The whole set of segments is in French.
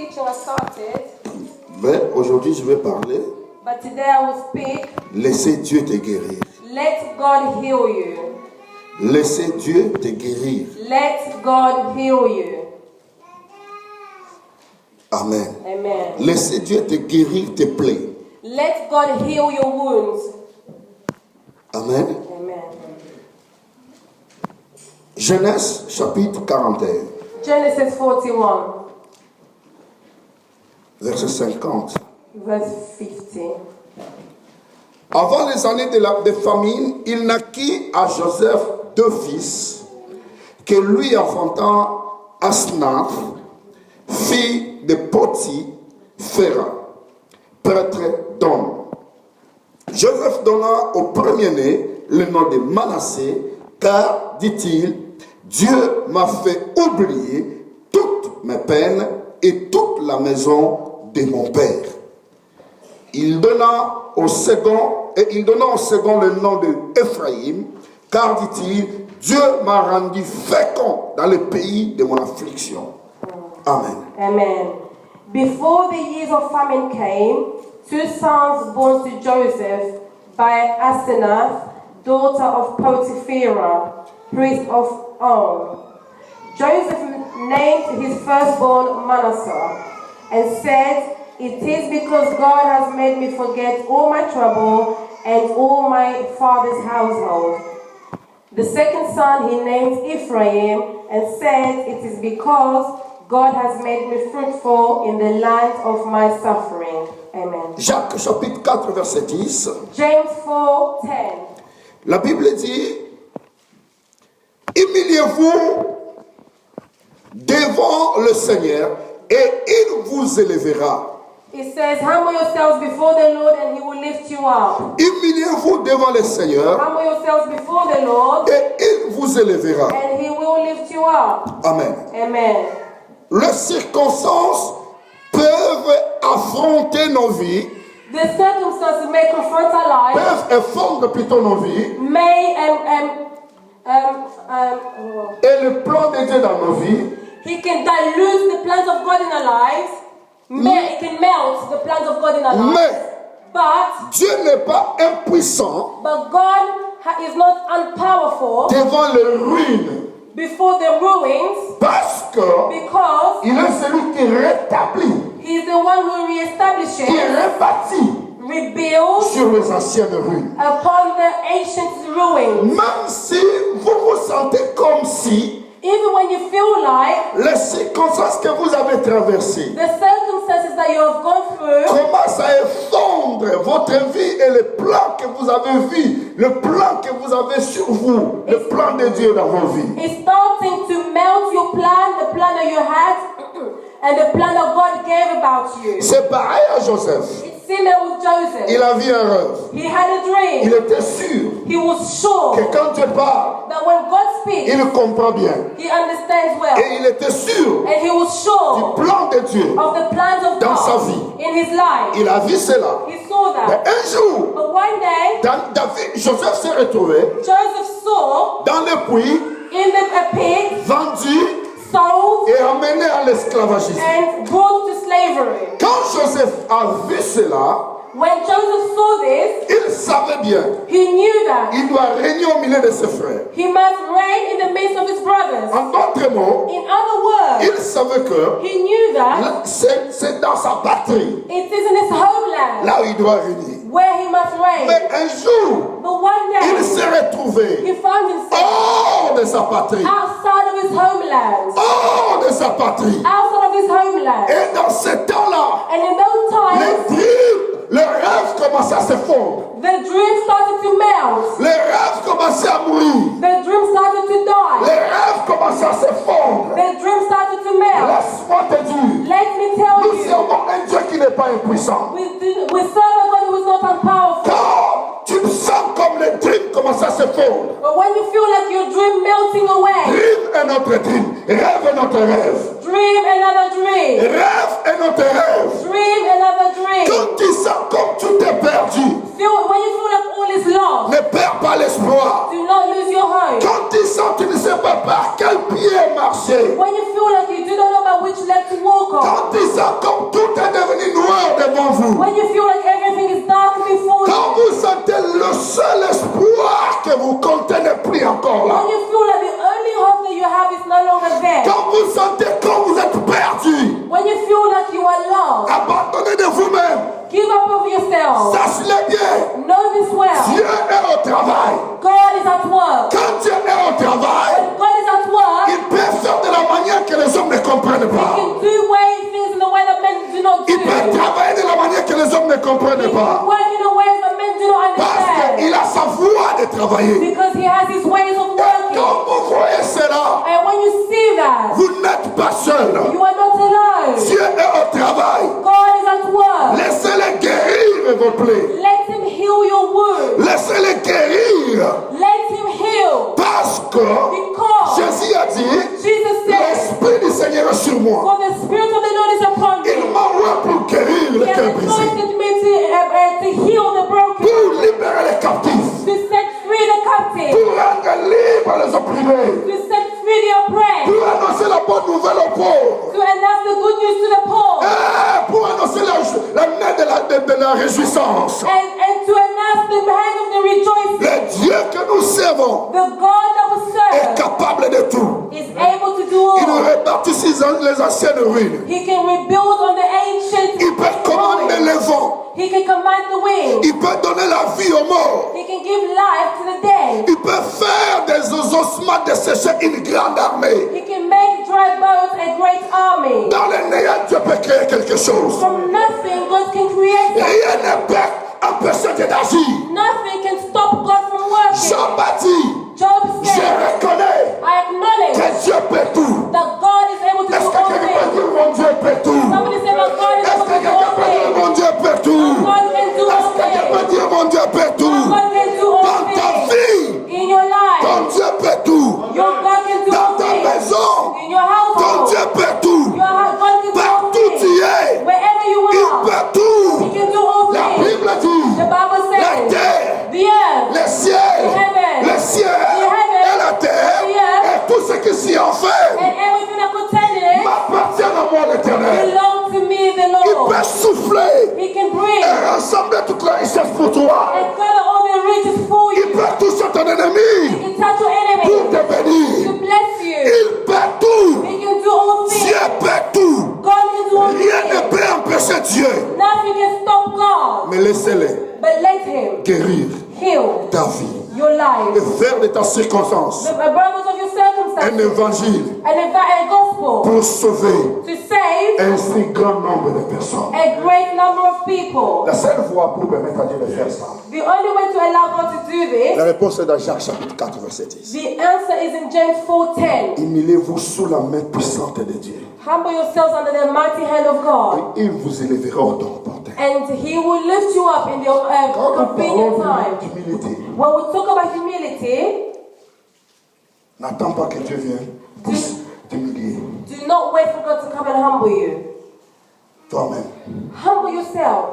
teaching I started. Mais aujourd'hui, je vais parler. But today I will speak. Laissez Dieu te guérir. Let God heal you. Laissez Dieu te guérir. Let God heal you. Amen. Amen. Laissez Dieu te guérir tes plaies. Let God heal your wounds. Amen. Amen. Genèse chapitre 41, Genesis 41, verset 50. verse 50. Avant les années de famine, il naquit à Joseph 2 fils, que lui enfantant Asnath, fille de Poti-Phéra, prêtre d'On. Joseph donna au premier-né le nom de Manassé, car, dit-il, Dieu m'a fait oublier toutes mes peines et toute la maison de mon père. Il donna au second le nom de Ephraïm, car, dit-il, Dieu m'a rendu fécond dans le pays de mon affliction. Amen. Amen. Before the years of famine came, 2 sons born to Joseph by Asenath, daughter of Potipharah, priest of On. Joseph named his firstborn Manasseh and said, "It is because God has made me forget all my trouble and all my father's household." The second son he named Ephraim and said, "It is because God has made me fruitful in the land of my suffering." Amen. Jacques chapitre 4 verset 10. James 4:10. La Bible dit, humiliez-vous devant le Seigneur et il vous élèvera. It says, humble yourselves before the Lord and he will lift you up. Humiliez-vous devant le Seigneur Humble yourselves before the Lord et il vous élèvera. and he will lift you up. Amen. Amen. Les circonstances peuvent affronter nos vies, The circumstances may confront our lives, peuvent effondrer plutôt nos vies may et le plan de Dieu dans nos vies. he can dilute the plans of God in our lives. It can melt the plans of God in our lives. Mais But Dieu n'est pas impuissant God is not unpowerful devant les ruines before the ruins parce que because il est celui qui rétablit, he is the one who qui reestablishes, rebâtit rebuilds sur les anciennes ruines. upon the ancient ruins. Même si vous vous sentez comme si Even when you feel like les circonstances que vous avez traversées the circumstances that you have gone through commencent à effondrer votre vie et le plan que vous avez vu, le plan que vous avez sur vous, le plan de Dieu dans vos vies. it's starting to melt your plan, the plan that you had, and the plan that God gave about you. C'est pareil à Joseph. It's similar with Joseph. Il a vu un rêve. He had a Il dream. était sûr He was sure que quand Dieu parle, that when God speaks, il comprend bien. he understands well. Et il était sûr And he was sure du plan de Dieu. of the plans of dans sa God vie. in his life. Il a vu cela. He saw Mais that. un jour, But one day, Joseph s'est retrouvé Joseph saw dans le puits, in a pit, vendu sold, et amené à l'esclavagisme. and brought to slavery. Quand Joseph a vu cela, When Joseph saw this, il savait bien, he knew that il doit régner au milieu de ses frères. he must reign in the midst of his brothers. En d'autres mots, In other words, il savait que he knew that c'est dans sa patrie, it is in his homeland là où il doit régner. where he must reign. Mais un jour, But one il day, s'est retrouvé he found himself hors de sa patrie, outside of his homeland. hors de sa patrie. Outside of his homeland. Et dans ce temps-là, And in those les times, dreams, les rêves commençaient à se fondre. the dream started to melt. Les rêves commençaient à mourir. The dream started to Les die. rêves commençaient à se fondre. The dream started to melt. Laisse-moi te dire, Let me tell nous you, servons un Dieu qui n'est pas impuissant. we serve a God who is not unpowerful. Quand tu me sens comme les dreams commencent à se fondre, But when you feel like your dream melting away, dream est notre dream, rêve est notre rêve. dream another dream. Rêve est notre rêve. Dream another dream. Quand tu sens comme tout est perdu, When you feel like all is lost, ne perds pas l'espoir. do not lose your hope. Quand tu sens que tu ne sais pas par quel pied marcher, When you feel like you do not know about which leg to walk on, quand tu sens well. Sache-le bien. Know this well. Dieu est au travail. God is at work. Quand Dieu est au travail, When God is at work, il peut faire de la manière que les hommes ne comprennent He pas. can do things in the way that men do not do. Il peut travailler de la manière que les hommes ne comprennent He pas. can work in the ways that men do not Parce understand. qu'il a sa voie de travailler. Because He has His ways of Et working. quand vous voyez cela, And when you see that, vous n'êtes pas seul. you are not alone. Dieu est au travail. God is at work. Laissez-les guérir vos plaies. Let Him heal your wounds. Laissez-les guérir. Let Him heal. Parce que Because Jésus a dit, Jesus said, l'Esprit du Seigneur est sur moi. for the Spirit of the Lord is upon Il me. m'a envoyé pour guérir He les has cœurs brisés. anointed me to heal the broken, Pour libérer les captifs. to set free the captive, Pour rendre libres les opprimés. to set free the oppressed, Pour annoncer la bonne nouvelle aux pauvres. to announce the good news to the poor, Et pour annoncer la main de la réjouissance. and to announce the hand of the rejoicing. Le Dieu que nous servons The God that we est serve capable de tout. is able to do Il nous all. répartit les anciennes ruines. He can rebuild on the ancient Il peut commander ruins. les vents. He can command the wind. Il peut donner la vie aux morts. He can give life to the dead. Il peut faire des ossements desséchés une grande armée. He can make dry bones a great army. Dans le néant, Dieu peut créer quelque chose. From nothing, God can create something. Rien ne peut empêcher Dieu d'agir. Nothing can stop God from working. Jean baptiste, Job je said, reconnais I acknowledge que Dieu peut tout. that God is able to Est-ce do que all quelqu'un peut things. dire mon Dieu peut tout? Somebody said that God is Est-ce able que to do quelqu'un all peut dire things. mon Dieu peut tout? God can do Est-ce all que quelqu'un peut things. dire mon Dieu peut tout? God can do all Dans ta things. vie, In your life, ton Dieu peut tout. your God can do Dans all ta things. maison, In your ton household, Dieu peut tout. God can do all Partout tu things. es, Wherever you il are, peut tout. He can do all La things. Bible dit, The Bible la says, terre, the earth, le ciel, the heaven, le ciel heaven, et la terre, the earth, et tout ce qui s'y enferme, and everything that contains it m'appartient à moi l'Éternel. belong to me, the Il Lord. peut souffler He can breathe et rassembler toute la richesse pour toi. and gather all the riches for Il you. peut toucher ton He ennemi can touch your pour enemy te bénir. to bless you. Il peut tout. He can do all Dieu things. peut tout. God can do all Rien ne things. peut empêcher Dieu. Nothing can stop God. Mais laissez-les But let Him guérir heal ta vie your life. et faire de ta circonstance The brothers of your un circumstances évangile and a gospel pour sauver to save un si grand nombre de personnes. a great number of people. La seule voie pour permettre à Dieu de faire ça, The only way to allow God to do la this, réponse est dans Jacques chapitre 4, verset 10. the answer is in James 4:10. Humiliez-vous sous la main puissante de Dieu Humble yourselves under the mighty hand of God, et il vous élèvera au temps opportun. and He will lift you up in the Quand nous convenient parlons time. d'humilité, When we talk about humility, n'attends pas que Dieu vienne pour t'humilier. do not wait for God to come and humble you. Toi-même. Humble yourself,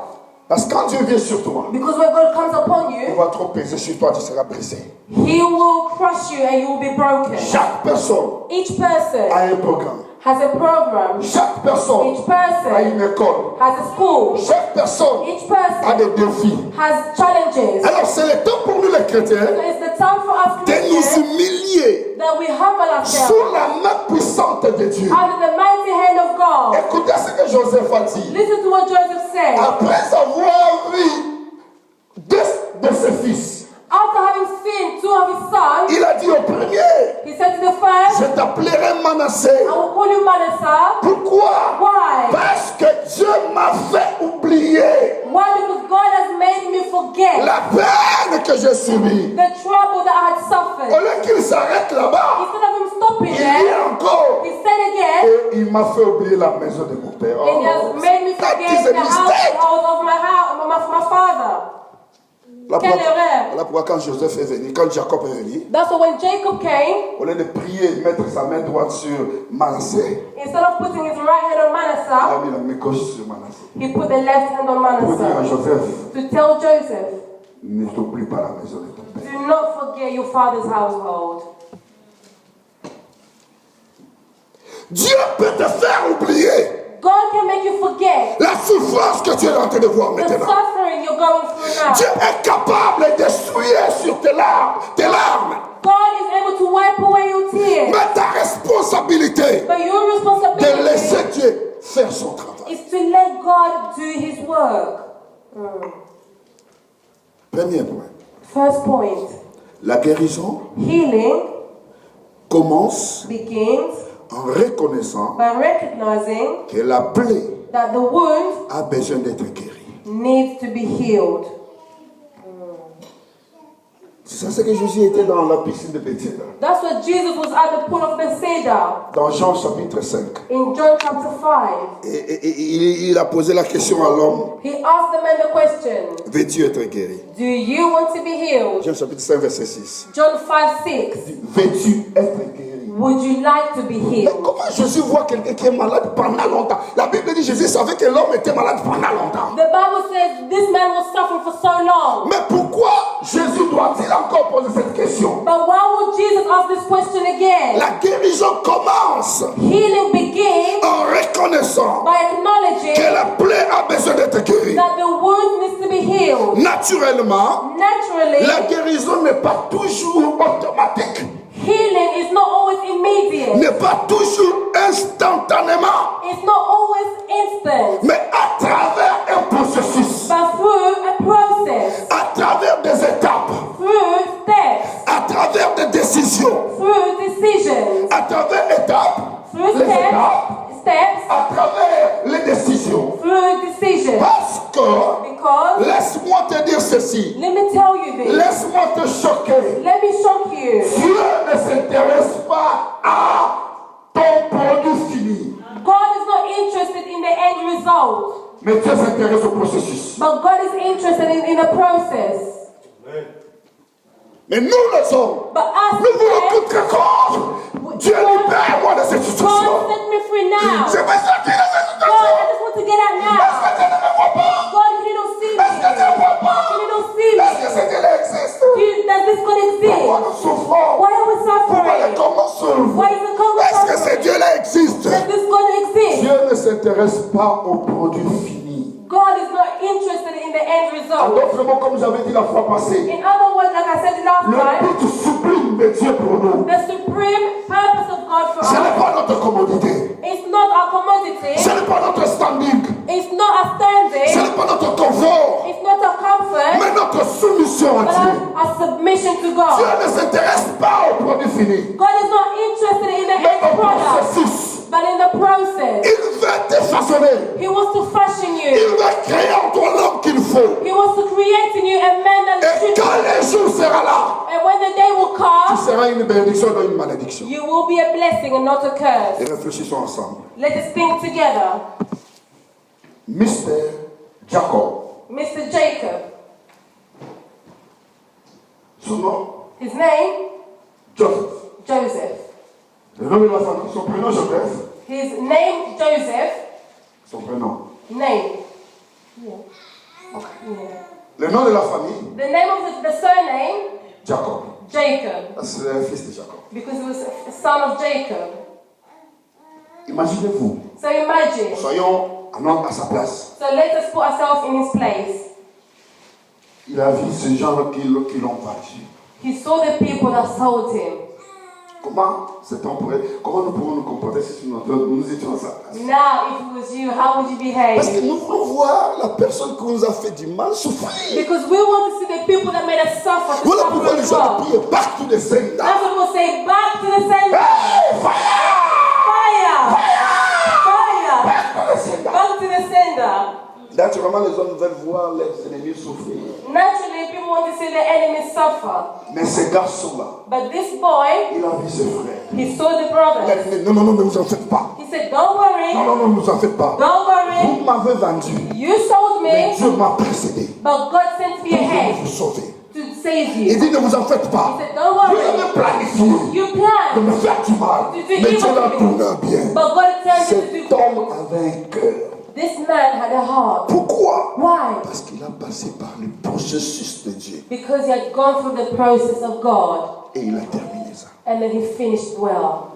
Parce que quand Dieu vient sur toi, because when God comes upon il you, va trop peser sur toi, tu seras brisé. He will crush you and you will be broken. Chaque personne Each person a un programme. has a program. Chaque personne Each a person une école. has a school. Chaque personne Each a person des défis. has challenges. Alors c'est le temps pour nous les chrétiens So it's the time for us de nous Christians humilier that we humble ourselves sous la main puissante de Dieu. under the mighty hand of God. Écoutez ce que Joseph a dit. Listen to what Joseph said. Après avoir vu deux de ses fils, After having seen two of his sons, il a dit au premier, he said to the first, je t'appellerai Manassé. I will call you Manasseh. Pourquoi? Why? Parce que Dieu m'a fait oublier Why? Because God has made me forget la peine que j'ai subie. the trouble that I had Au suffered. lieu qu'il s'arrête là-bas, Instead of him stopping il there, dit encore. he said again, Et il m'a fait oublier la maison de mon père. and he has made me that forget is a the mistake. household of my father. Là Quelle erreur. pourquoi quand Joseph est venu, quand Jacob est venu, That's why when Jacob came, au lieu de prier et mettre sa main droite sur Manassé, instead of putting his right hand on il Manasseh, a mis la main gauche sur Manassé. he put the left hand on Pour dire à Manasseh. Joseph, To tell Joseph, ne t'oublie pas la maison de ton père. do not forget your father's household. Dieu peut te faire oublier God can make you forget la souffrance que tu es en train de voir the maintenant. suffering you're going through now. Dieu est capable d'essuyer sur tes larmes. God is able to wipe away your tears. Mais ta responsabilité But your de responsibility laisser Dieu faire son travail. is to let God do His work. Premier point. First point, La guérison healing commence begins en reconnaissant by recognizing que la plaie that the wound a besoin d'être guérie. needs to be healed. C'est ça ce que Jésus était dans la piscine de Bethesda. That's what Jesus was at the pool of Bethesda Dans Jean chapitre 5. in John chapter 5. Et il a posé la question à l'homme, He asked the man the question, veux-tu être guéri? do you want to be healed? Jean chapitre 5 verset 6. John 5:6. Veux-tu être guéri? Would you like to be Mais healed? comment Jésus voit quelqu'un qui est malade pendant longtemps? La Bible dit Jésus savait que l'homme était malade pendant longtemps. The Bible says this man was suffering for so long. Mais pourquoi Jésus doit-il encore poser cette question? But why would Jesus ask this question again? La guérison commence Healing begins en reconnaissant by acknowledging que la plaie a besoin d'être guérie. that the wound needs to be healed. Naturellement, Naturally, la guérison n'est pas toujours automatique, healing is not always immediate. n'est pas toujours instantanément, It's not always instant. mais à travers un processus, But through a process, à travers des étapes, through steps, à travers des décisions, through decisions, à travers étapes, through les étapes, steps, à travers les décisions. through decisions. Parce que, Because, laisse-moi te dire ceci, let me tell you this. laisse-moi te choquer. Let me shock you. Dieu ne s'intéresse pas à ton produit fini, God is not interested in the end result, mais Dieu s'intéresse au processus. but God is interested in the process. Mais nous les hommes, But us nous voulons men, tout que Dieu libère-moi de cette situation. God set me free now. Je veux sortir de cette God, situation. I just want to get out Est-ce now. que Dieu ne me voit pas? God, you don't see me. Est-ce que Dieu ne voit pas? You don't see Est-ce que me. ce Dieu existe? Does this God Pourquoi exist? nous souffrons? Why are we Pourquoi les suffering? corps souffrent? Why is the Congo Est-ce que ce suffering? Dieu-là existe? Does this God exist? Dieu ne s'intéresse pas au produit fini. God is not interested in the end En result. d'autres mots, comme j'avais dit la fois passée, In other words, like I said last le time, but sublime de Dieu pour nous, the supreme purpose of God for ce n'est us pas notre commodité, is not our commodity, ce n'est pas notre standing, it's not our ce standing, n'est pas notre confort, it's not our comfort, mais notre soumission à but Dieu. our submission to Dieu God. ne s'intéresse pas au produit fini, God is not interested in the mais end au product, processus. but in the process. Il veut te façonner, He wants to fashion il you. veut créer en toi l'homme qu'il faut. He wants to create in you a man that Et should. quand le jour sera là, And when the day will tu come, seras une bénédiction dans une malédiction. you will be a blessing and not a curse. Et réfléchissons ensemble. Let us think together. Mr. Jacob, Mr. Jacob, son nom, his name, Joseph. Joseph. Le nom de la famille, son prénom Joseph, His name, Joseph, son prénom. name. Yeah. Le nom de la famille, The name of the surname, Jacob. Jacob, C'est le fils de Jacob. because he was a son of Jacob. Imaginez-vous, So imagine. soyons à sa place. So let us put ourselves in his place. Il a vu ces gens qui l'ont battu. He saw the people that sold him. Comment nous pourrons nous comporter si nous étions à sa place? Now, if it was you, how would you Parce behave? que nous voulons voir la personne qui nous a fait du mal souffrir. Because we want to see the people that made us suffer to Voilà suffer pourquoi as nous allons well. prier back to the sender. That's what we'll say, back to the sender. Hey, fire! Fire! Fire! Back to the sender. Back to the sender. Naturellement, les hommes veulent voir les ennemis souffrir. Naturally, people want to see the enemy suffer. Mais ce garçon-là, But this boy, il a vu ses frères. he saw the Il a brothers. dit, non, ne vous en faites pas. He said, don't worry, Non, ne vous en faites pas. don't worry. Vous m'avez vendu. You sold Mais me, Dieu m'a précédé. but God sent me Pour ahead vous sauver. to save Il you. dit, ne vous en faites pas. He said, don't Vous worry. avez planifié You de planned, me faire du mal. Mais Dieu l'a tourné à bien. but God turned it Cet to homme good. avait un cœur. This man had a heart. Pourquoi? Why? Parce qu'il a passé par le processus de Dieu. Because he had gone through the process of God Et il a terminé ça. and then he finished well.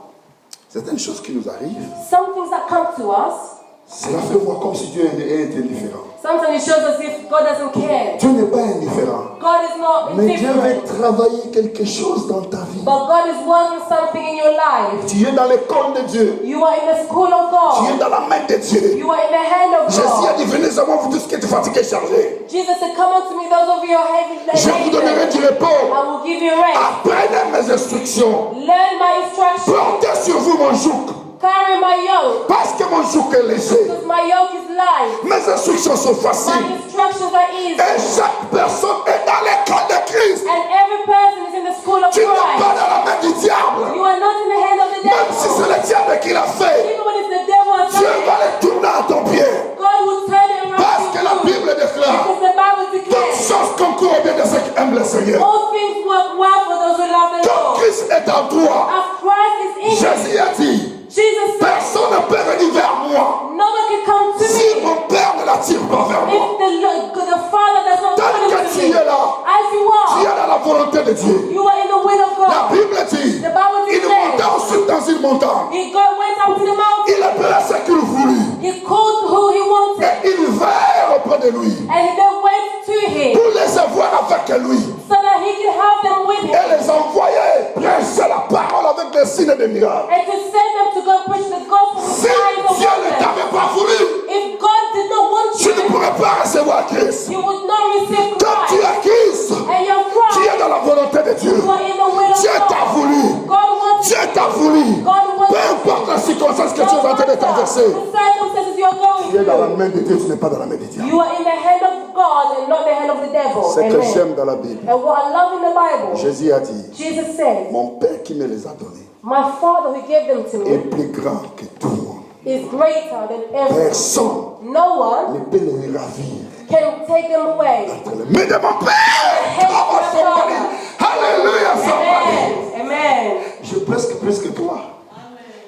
Certaines choses qui nous arrivent, Some things that come to us, Cela fait voir comme si Dieu est indifférent. Sometimes it shows us if God doesn't care. Dieu n'est pas indifférent. God is not Mais Dieu veut indifferent. travailler quelque chose dans ta vie. But God is working something in your life. Tu es dans l'école de Dieu. You are in the school of Tu es God. dans la main de Dieu. You are in the hand of Jésus a God. dit, venez à moi, vous tous qui êtes fatigués, chargés. Jesus said, come unto me, those of you who are heavy Je vous donnerai laden. du repos. I will give you rest. Apprenez mes instructions. Learn my instructions. Portez sur vous mon joug. Carry my yoke. Parce que mon joug est léger. Because my yoke is light. Mes instructions sont My faciles. instructions are easy. Et chaque personne est dans l'école de Christ. And every person is in the school of Tu n'es pas Christ. dans la main du diable. You are not in the hand of the Même si devil. c'est le diable qui l'a fait, Even when it's the devil has Dieu done va it, le tourner à ton pied. God will turn it around Parce to que la you. Bible déclare, Because the Bible toutes declares, choses concourent au bien de ceux qui aiment le Seigneur. all things work well for those who love the Quand Lord. Christ est en toi, As Christ is in you, Jésus a dit, Jesus said, personne ne peut venir vers moi no one can come to si me mon Père ne l'attire pas vers moi. if the Father does not Tant come que to tu me. es là, As you tu es are, dans la volonté de Dieu. you are in the will of La God. Bible dit, The Bible il monta declares, ensuite dans une montagne. God went up to the mountain. Il appela ce qu'il voulut. He called who he wanted. Et ils vinrent auprès de lui And they went to him pour les avoir avec lui. so that he can have them with Et him. les envoyer prêcher la parole avec des signes et des miracles. And to send them to go preach the gospel with Si signs and Dieu ne wonders. t'avait pas voulu, If God did not want tu ne you, pourrais pas recevoir Christ. you would not receive Quand tu Christ. as Christ, And you're tu es Christ. dans la volonté de Dieu. You are in the will of Dieu t'a God. voulu. God wants Dieu you. t'a voulu. God wants Peu importe la circonstance que tu es en train de traverser. The circumstances you are Tu es going dans la through. main de Dieu, tu n'es pas dans la main du diable. You are in the hand of God and not the hand of the devil. C'est que Amen. j'aime dans la Bible. And what I love in the Bible, Jésus a dit, Jesus said, mon Père qui me les a donnés my Father who gave them to est me plus grand que tout le monde. is greater than everyone. Personne No one ne peut les ravir. can take them away. Mais de mon Père, come on somebody. Alléluia, somebody. Amen. Amen. Je prêche plus que toi.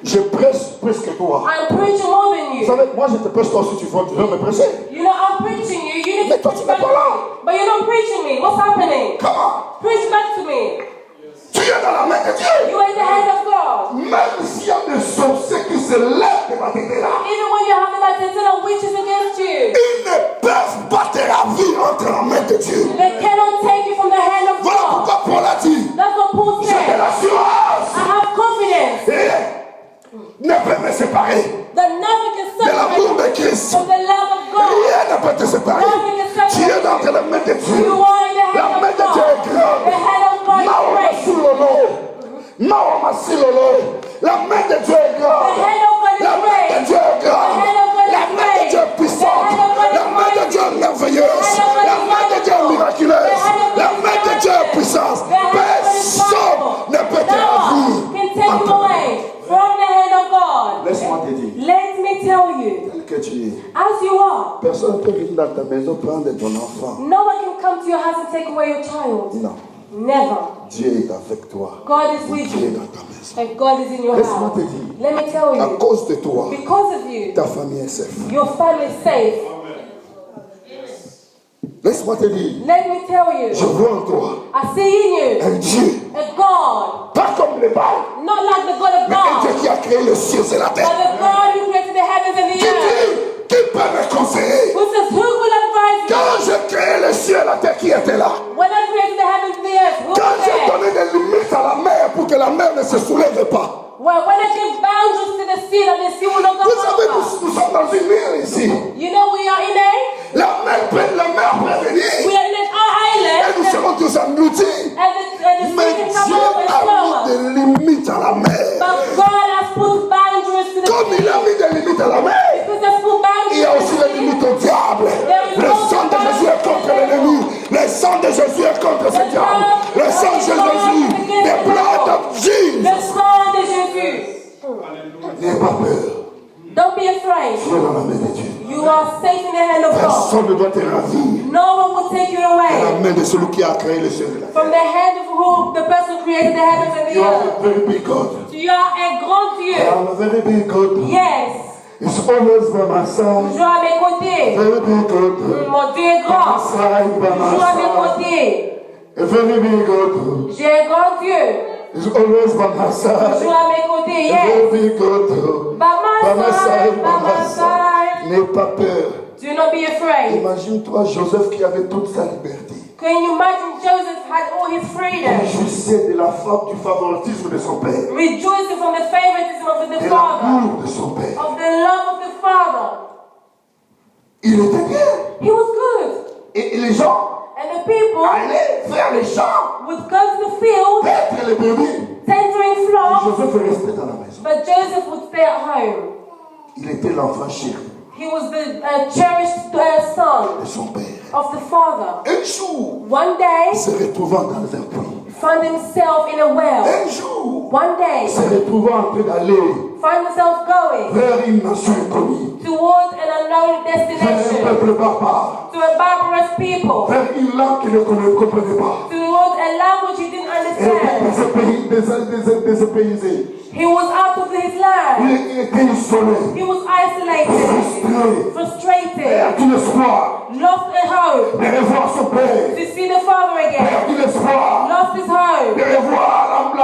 Je prêche plus que toi. I'm preaching more than Vous you. savez, moi je te prêche toi si tu veux me prêcher. You know, I'm preaching you. You need Mais to toi tu n'es pas là. but you're not preaching me. What's happening? Comment? Preach back to me. Tu es dans la main de Dieu. You are in the hand of God. Même s'il y a des sorciers qui se lèvent devant tes là, Even when you have the like the witches against you, ils ne peuvent pas te ravir entre la main de Dieu. they cannot take you from the hand of Voilà God. pourquoi Paul a dit, That's what Paul j'ai de said. l'assurance. I have confidence Et ne peut me séparer that nothing can de l'amour separate de Christ. from the love of God. Rien ne peut te séparer. Nothing can Tu es separate dans la main de Dieu. you. are in the La hand main of de Dieu est God. grande. The hand of God is Maoma great. Silolo. Maoma Silolo. La main de Dieu est grande. The hand of God is La main great. de Dieu est grande. The hand of God is La main de Dieu est great. puissante. The hand of God is La main de mighty. Dieu est merveilleuse. The hand of God La is main de Dieu est wonderful. miraculeuse. The hand of God La is main de Dieu est miraculous. puissance. The hand of God is Personne powerful. ne peut te No ravir. one can take you away from the hand of God. Laisse-moi te dire, Let me tell you, tel que tu es, as you are, personne ne peut venir dans ta maison prendre ton enfant. no one can come to your house and take away your child. Non. Never. Dieu est avec toi. God is with Dieu est you. dans ta maison. And God is in your Laisse-moi house. te dire, Let me tell à you, cause de toi, because of you, ta famille est safe. your family is safe. Laisse-moi te dire, Let me tell je you, vois en toi I see in you un Dieu, a God, pas comme les Baals, not like the God of mais un Dieu God, qui a créé les cieux et la but terre. the God who created the heavens and the Qui earth. dit, qui peut me conseiller? Who says, who will advise you? Quand j'ai créé les cieux et la terre, qui était là? When I created the heavens and the earth, who Quand was j'ai there? donné des limites à la mer pour que la mer ne se soulève pas. When I gave boundaries to the sea, that the sea will not go Vous savez, over. nous sommes dans une île ici. You know we are in a, La mer peut venir. we are in an Et nous island, serons tous engloutis. and the Mais sea can come Dieu over and a flow. mis des limites à la mer. But God has put boundaries to the Comme il sea. a mis des limites à la mer, Because there's put il y a aussi boundaries des limites au diable. Le sang de Jésus est contre l'ennemi. Le sang de Jésus est contre ce diable. Le sang de Jésus, the blood of Jesus. the sang de Jésus. N'aie pas peur. Don't be afraid. Tu es dans la main de Dieu. You are safe in the hand of God. Personne ne doit te ravir. No one will take you Dans la away main de celui qui a créé le ciel et la terre. from the hand of who the person who created the heavens and the You are earth. a very big God. Tu as un grand I Dieu. am a very big God. Yes. It's always by my side. Toujours à mes côtés. Very big God. Mon Dieu est grand. Side by my Toujours à mes side. côtés. A very big God. J'ai un grand Dieu. It's always by my side. Toujours à mes côtés. A Yes. very big God. By my side. By my side. N'aie pas peur. Do not be afraid. Imagine-toi Joseph qui avait toute sa liberté. Can you imagine Joseph had all his freedom? Il jouissait de du favoritisme de son père. Rejoicing from the favoritism of the De father. l'amour de son père. Of the love of the father. Il était bien. He was good. Et les gens And the people allaient vers les champs, would go to the field, paître les brebis. tendering flocks, Joseph est resté dans la maison. but Joseph would stay at home. Il était l'enfant chéri He was the cherished son de son père. of the father. Un jour, One day, se retrouvant dans un puits. found himself in a well. Un jour, One day, se retrouvant en train d'aller find himself going vers une nation inconnue, towards an unknown vers un destination, peuple barbare, to a barbarous people, vers une langue qu'il ne comprenait pas. towards a language he didn't Et understand. désépaysé. He was out of his land. Il était isolé, He was isolated, frustrated, perdu l'espoir lost a hope de revoir son père, to see the father again, perdu l'espoir lost his hope de revoir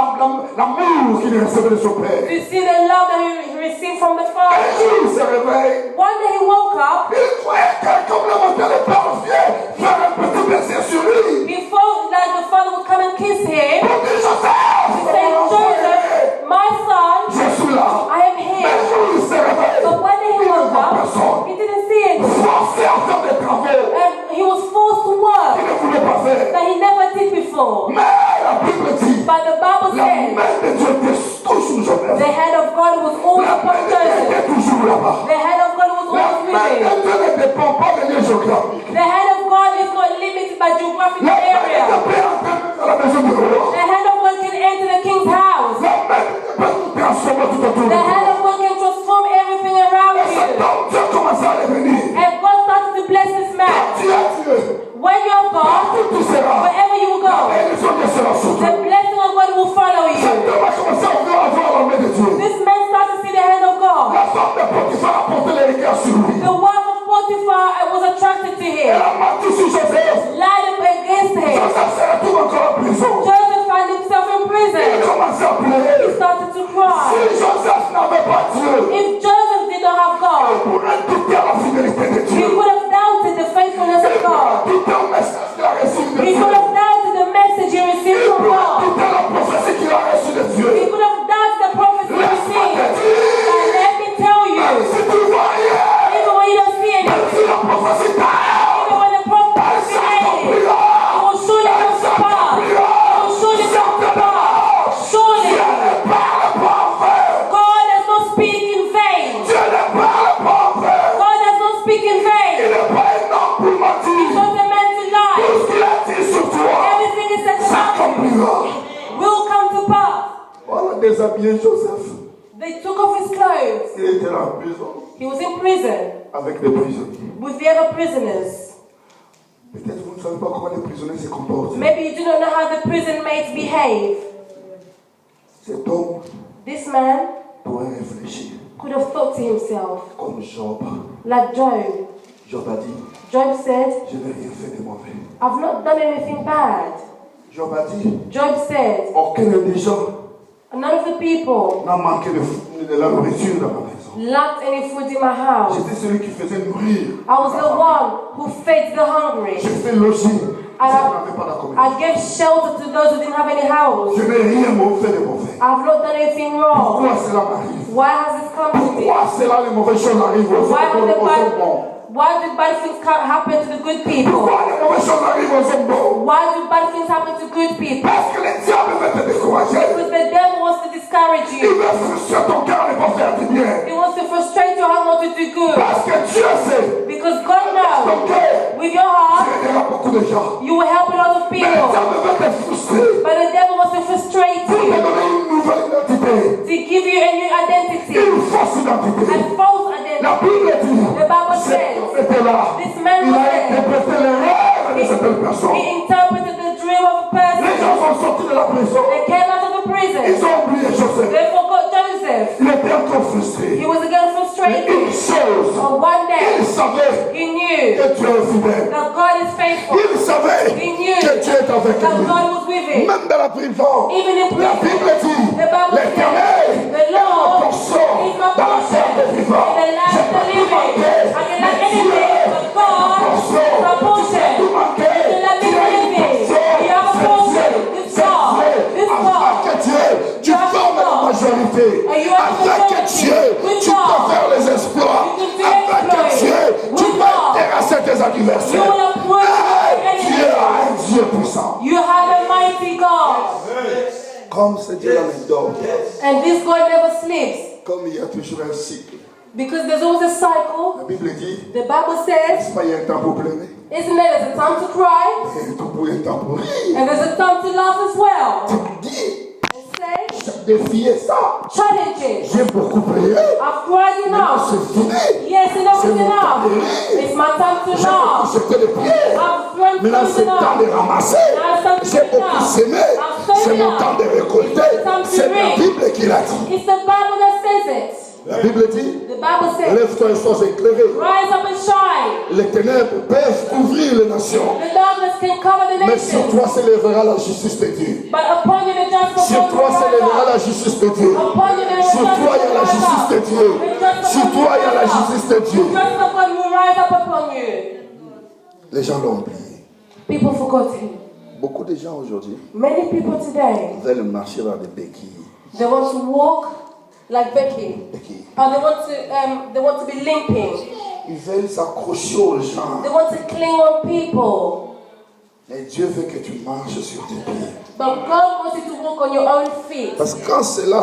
l'amour qu'il recevait de son père. to see the love that he received from the Un father. jour, il se réveille. One day he woke up. Il croyait que comme le mental est parvient, faire un petit baiser sur lui. He thought that the father would come and kiss him. Pour dire, He Joseph, said, Joseph, my son, je suis là. I am Un here. jour, il se réveille. But one day he Il ne woke voit up, personne. he didn't see anyone. Forcé à faire des travaux And he was forced to qu'il work ne voulait pas faire. that he never did before. Mais la Bible dit, But the Bible la says main de Dieu était toujours Joseph. the hand of God was always La upon main de Dieu Joseph. était toujours là-bas. The hand of God was La always with main him. de Dieu ne dépend pas des lieux géographiques. The hand of God is not limited by geographical La main de area. Dieu peut entrer dans la maison du roi. The hand of God can enter the king's house. La main de Dieu peut tout transformer tout autour de The toi. hand of God can transform everything around Et cet you. homme, Dieu commence à revenir. And God started to bless this man. Dieu est Dieu. When you are God, Partout tu seras. wherever you will La go, bénédiction de Dieu sera sur toi. the blessing of God will follow Cet you. homme a commencé à voir la main de Dieu. This man started to see the hand of God. La femme de Potiphar a porté les regards sur lui. The wife of Potiphar was attracted to him, Elle a menti sur Joseph. lied up against him. Joseph se retrouve encore en prison. Joseph found himself in Il prison. commence à He pleurer. started to cry. Si Joseph n'avait pas Dieu, If Joseph did not have il God, pourrait douter à la fidélité de he Dieu. could have doubted the faithfulness of God. Douter au message qu'il a reçu de He Dieu. could have doubted the message he received from God. Douter la prophétie qu'il a reçue de Dieu. He could have doubted the prophecy he Laisse-moi received. te dire, But let me tell you, si tu vois rien, even when you don't see anything, si la prophétie t'aide, even when the prophet is created, it will surely come to pass. It will surely come to pass. Surely, Dieu ne parle pas en vain. God does not speak in vain. Dieu ne parle pas en vain. God does not speak in Il vain. n'est pas un homme pour mentir. He's not a man to lie. Tout ce qu'il a dit sur toi Everything is said about s'accomplira. you will come to pass. Voilà déshabillé Joseph. They took off his clothes. Il était là en prison He was in prison avec des prisonniers. with the other prisoners. Peut-être vous ne savez pas comment les prisonniers se comportent. Maybe you do not know how the prison mates behave. Cet homme This man pourrait réfléchir could have thought to himself, comme Job. like Job. Job a dit, Job said, je n'ai rien fait de mauvais. I've not done anything bad. Job a dit, Job said, aucun des gens none of the people n'a manqué de la nourriture dans ma maison. lacked any food in my house. J'étais celui qui faisait nourrir. I was the one who fed the hungry. J'ai fait loger. Je n'avais pas la communauté. I gave shelter to those who didn't have any house. Je n'ai rien fait de mauvais. I've not done anything wrong. Pourquoi cela m'arrive? Why has this come to me? Pourquoi cela les mauvaises choses arrivent aux hommes bons? Why do bad things happen to the good people? Pourquoi les mauvaises choses arrivent aux hommes bons? Why do bad things happen to good people? Parce que le diable veut te décourager. Because the devil wants to discourage Il you. veut frustrer ton cœur et pas faire du bien. He wants to frustrate your heart not to do good. Parce que Dieu sait. Because God Ton knows cœur, with your tu heart aideras beaucoup de gens. you will help a lot of Mais le people. diable veut te frustrer. But the devil wants to frustrate Pour te you, donner une nouvelle identité. to give you a new identity, Une fausse identité. a false La identity. Bible dit. The Bible Cet says homme était là. this man Il was a there. interprété les rêves de certaines personnes. He interpreted the dream of a Les person. gens sont sortis de la prison. They came out of the prison. Ils ont oublié Joseph. They forgot Joseph. Il était encore frustré. He was again Mais frustrated. une chose, But one il day, savait he knew que Dieu est fidèle. that God is faithful. Il savait He knew que Dieu est avec that lui. God was with him. Même dans la prison, Even in la prison, Bible dit, the Bible l'Éternel says, the est ma Lord portion is my dans la terre des portion vivants. in the land Je of the peux tout living. manquer, I can mais lack Dieu anything, but est God ma portion. is my portion. Tu peux tout manquer, You can lack tu as une anything. portion. You have a C'est portion. Dieu. This C'est God. Dieu. This Avec God. Dieu, tu You have formes la God. majorité. And you have the Avec majority. Dieu, With tu peux God. faire les exploits. You can do Avec exploits. Dieu, tu With peux God. terrasser tes You adversaires. will approach your Dieu enemy. a un Dieu puissant. You have a mighty God. Comme ce Dieu la même dort. And this God never sleeps. Comme il y a toujours un cycle. Because there's always a cycle. La Bible dit, The Bible says, n'est-ce pas, il y a un temps pour pleurer. isn't there there's a time to cry? Et un temps pour rire. And there's a time to laugh as well. Tu dis, And say, j'ai défié ça. challenge it. J'ai beaucoup prié. I've cried enough. C'est fini. Yes, enough C'est is mon temps enough. de rire. It's my time to J'ai beaucoup laugh. jeté les pieds. I've thrown Maintenant, things c'est le temps enough. de ramasser. J'ai beaucoup sémé. C'est mon temps de récolter. C'est la Bible qui l'a dit. It's the Bible that says it. La Bible dit, The Bible says, lève-toi et sois éclairé. rise up and shine. Les ténèbres peuvent couvrir les nations. The darkness can cover the Mais sur nations. toi s'élèvera la justice de Dieu. But upon you the justice of Sur God toi will rise s'élèvera up. la justice de Dieu. Upon you the Sur justice toi il y a la will rise justice up. de Dieu. The justice Sur of God toi il y a la will rise up. justice de Dieu. The justice of God will rise up upon you. Les gens l'ont oublié. People forgot him. Beaucoup de gens aujourd'hui Many people today, veulent marcher dans des béquilles. they want to walk like Becky. Béquilles. Or they want to be limping. Ils veulent s'accrocher aux gens. They want to cling on people. Mais Dieu veut que tu marches sur tes pieds. But God wants you to walk on your own feet. Parce que quand cela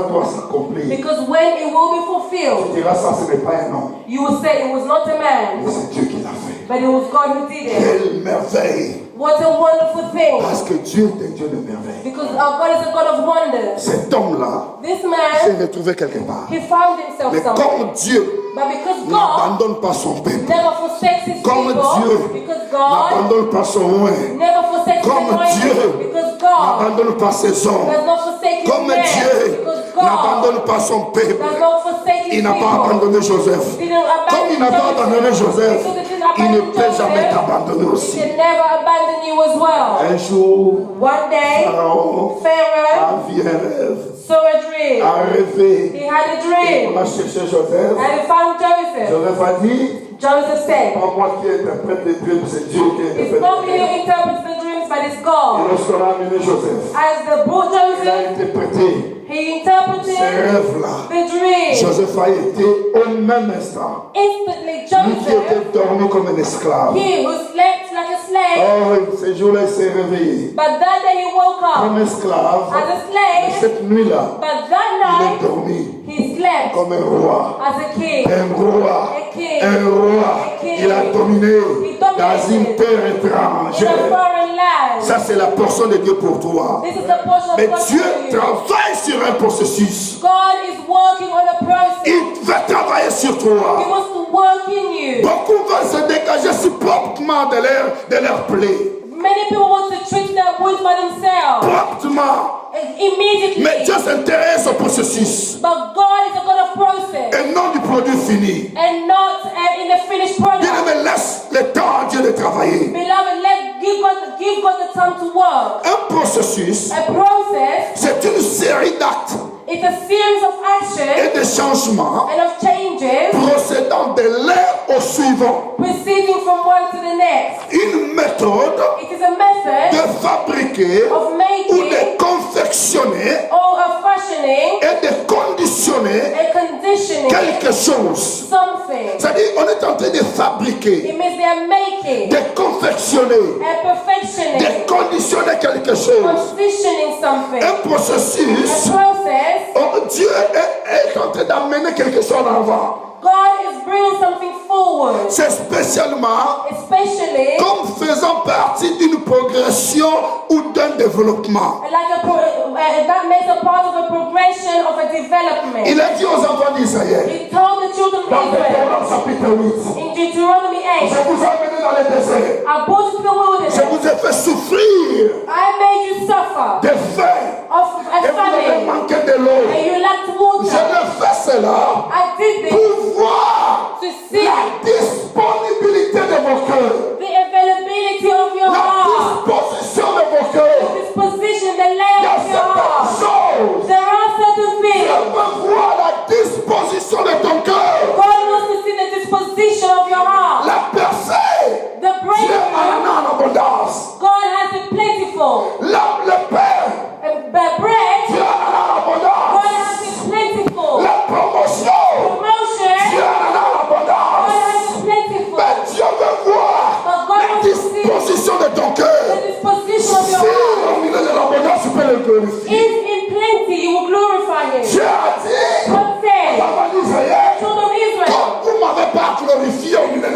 doit s'accomplir. Because when it will be Tu fulfilled, diras ça, ce n'est pas un homme. you will say it was not a man, Mais c'est Dieu qui l'a fait. but it was God who did it. Quelle merveille. What a wonderful thing. Parce que Dieu est un Dieu de merveille. Because our God is a God of wonders. Cet homme-là This s'est man, retrouvé quelque part. he found himself Mais somewhere. comme Dieu But because God n'abandonne pas son peuple, never forsakes his comme people, Dieu because God n'abandonne pas son roi, never forsakes his comme anointed, Dieu because God n'abandonne pas ses hommes, does not forsake his comme men, Dieu because God n'abandonne pas son peuple, does not forsake his il n'a pas people. abandonné Joseph. He didn't abandon Comme il n'a pas abandonné Joseph, because he didn't il ne abandon peut jamais Joseph, t'abandonner he aussi. can never abandon you as well. Un jour, One day, Pharaon Pharaoh a vu un rêve, saw a dream. a rêvé. He had a On dream, a cherché Joseph. and he found Joseph. Joseph a dit, Joseph said, pas moi qui interprète les dreams, c'est Dieu qui it's interprète not les me who dreams. interprets the dreams, but it's Et God. lorsqu'on a amené Joseph, As the book il a Joseph, interprété he ces interpreted rêves-là. the dream. Joseph a été au même instant, Instantly, lui qui Joseph, était dormi comme un esclave. he who slept like a slave, Oh, ces jours-là, il s'est réveillé but that day he woke comme up esclave. as a Et slave, cette nuit-là, but that il est night dormi he slept comme un roi. as a king. Un roi, A king. un roi. Il a dominé dans une terre In a étrangère. foreign land. Ça, c'est la portion de Dieu pour toi. This is the portion Mais of God Dieu for you. travaille sur un processus. God is working on a process. Il va travailler sur He toi. wants to work in you. Beaucoup vont se dégager promptement de leur plaie. Many people want to treat their wounds by themselves. Promptement. Immediately. Mais Dieu s'intéresse au processus But God is a God of process et non du produit fini. and not in the finished product. Bien-aimé, laisse le temps à Dieu de travailler. Beloved, give God the time to work. Un processus, A process, c'est une série d'actes it's a series of et actions de changements and of changes procédant de l'un au suivant. proceeding from one to the next. Une méthode It is a method de fabriquer of ou making de confectionner or of fashioning et de conditionner and conditioning quelque chose. something. C'est-à-dire, on est en train de fabriquer, It means they are making de confectionner, and perfectioning, de conditionner quelque chose. conditioning something. Un processus, A process, oh, Dieu est en train d'amener quelque chose en avant. God is bringing something forward, C'est spécialement especially comme faisant partie d'une progression ou d'un développement. like that makes a part of a progression of a development. Il a dit aux enfants d'Israël, He told the children of dans Israel Deutéronome chapitre 8, in Deuteronomy 8, je vous ai amené dans le désert, I brought you to the je wilderness, vous ai fait souffrir I made you suffer des faim of a et vous avez famine, manqué de l'eau. and you lacked Je water. l'ai fait cela I did this pour voir to see la disponibilité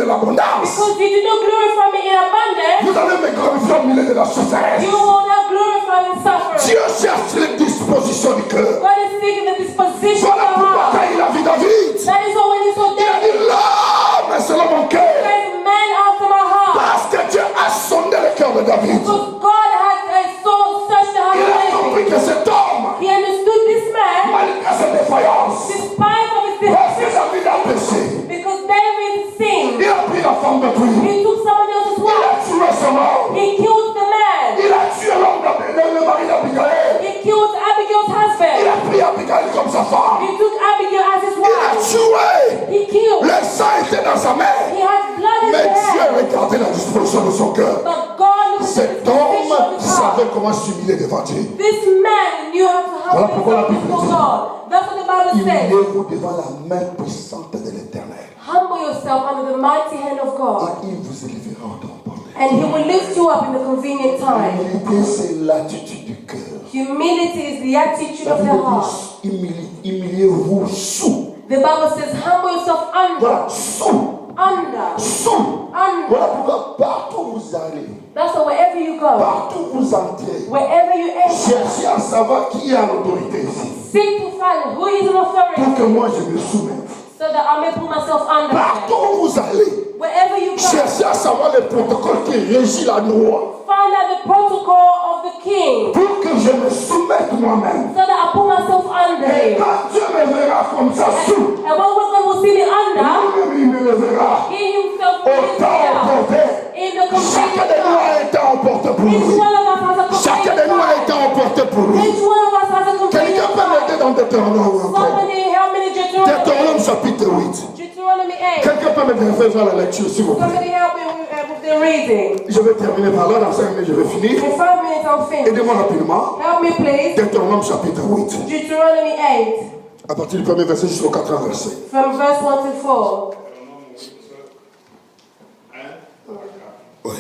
l'abondance. Because you did not glorify me in abundance, Vous allez me glorifier au milieu de la souffrance. you will not glorify in suffering. Dieu cherche les dispositions du cœur. God is seeking the disposition Voilà of the pourquoi heart. quand il a vu David, That is why when he saw il a David, dit l'homme est selon mon cœur. there's a man after my heart. Parce que Dieu a sondé le cœur de David. Because God had searched the heart Il a of compris David. que cet homme, He understood this man, malgré ses défaillances, despite of his parce que defeat, David a péché, because David sinned. il a pris la femme de Dieu. He took someone else's Il a wife. tué son homme. He killed the man. Il a tué l'homme le mari d'Abigail. He killed Abigail's Il husband. a pris Abigail comme sa femme. He took Abigail as his Il a wife. tué. He killed. Le sang était dans sa main. He had blood in Mais his Dieu hand. regardait la disposition de son cœur. But God looked at the Cet disposition of homme his heart. savait comment s'humilier devant Dieu. This man knew how to Voilà humble pourquoi la himself Bible before dit, God. That's what the Bible says. Humiliez-vous devant la main puissante de l'Éternel. Humble yourself under the mighty hand of God, Et il vous élèvera au temps porté. and He will lift you up in the convenient time. L'humilité, c'est l'attitude du cœur. Humility is the attitude La of the Bible heart. dit, humiliez-vous sous. The Bible says, humble yourself Voilà, under, sous. under, Sous. under. Voilà pourquoi partout où vous allez, That's why wherever you go, partout où vous entrez, wherever you enter, cherchez à savoir qui a l'autorité ici. seek to find who is in Pour authority, que moi je me soumette. so that I may put myself under Partout them. où vous allez, Wherever you go, cherchez à savoir le protocole qui régit la loi. find out the protocol of the king, Pour que je me soumette moi-même. so that I put myself under Et him. quand Dieu me verra comme ça sous, And when God will see me under, lui-même il me le verra. He Himself Au will temps me down. emporté. In the Chacun convenient de nous time. a été emporté pour Each lui. one of us has a Chacun de nous a convenient été time. emporté pour lui. Each one of us has a Quelqu'un convenient peut m'aider time. dans Deutéronome encore. Somebody help me in Deuteronomy. Deutéronome chapitre 8. Deuteronomy 8. Quelqu'un peut me faire la lecture s'il vous plaît. Somebody help me with the reading. Je vais terminer par là, dans 5 minutes je vais finir. In 5 minutes I'll finish. Aidez-moi rapidement. Help me please. Deutéronome chapitre 8. Deuteronomy 8. À partir du premier verset jusqu'au 4e verset. From verse 1 to 4. Oui.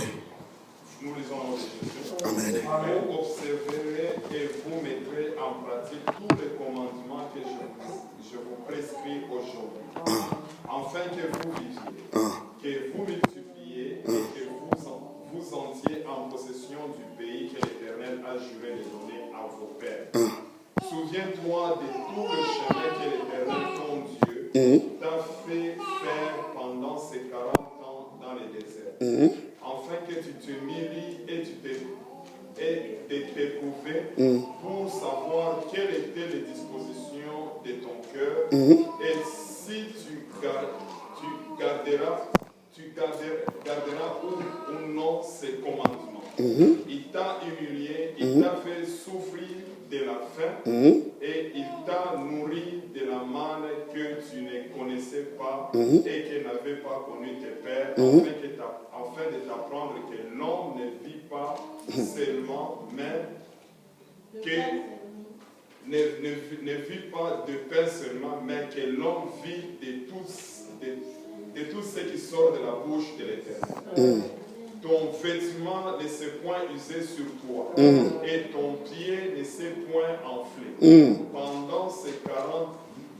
Nous lisons au nom de Jésus. Amen. Vous observerez et vous mettrez en pratique tous les commandements que je vous prescris aujourd'hui, afin que vous viviez, que vous multipliez et que vous entiez en possession du pays que l'Éternel a juré de donner à vos pères. Souviens-toi de tout le chemin que l'Éternel, ton Dieu, t'a fait faire pendant ces 40 ans dans le désert, afin que tu t'humilies et de t'éprouver pour savoir quelles étaient les dispositions de ton cœur, et si tu garderas ou non ces commandements. Il t'a humilié, il t'a fait souffrir de la faim, et il t'a nourri de la manne que tu ne connaissais pas et que n'avaient pas connu tes pères, afin de t'apprendre que l'homme ne vit pas seulement, mais que ne vit pas de pain seulement, mais que l'homme vit de tout ce qui sort de la bouche de l'Éternel. Ton vêtement ne s'est point usé sur toi, et ton pied ne s'est point enflé pendant ces 40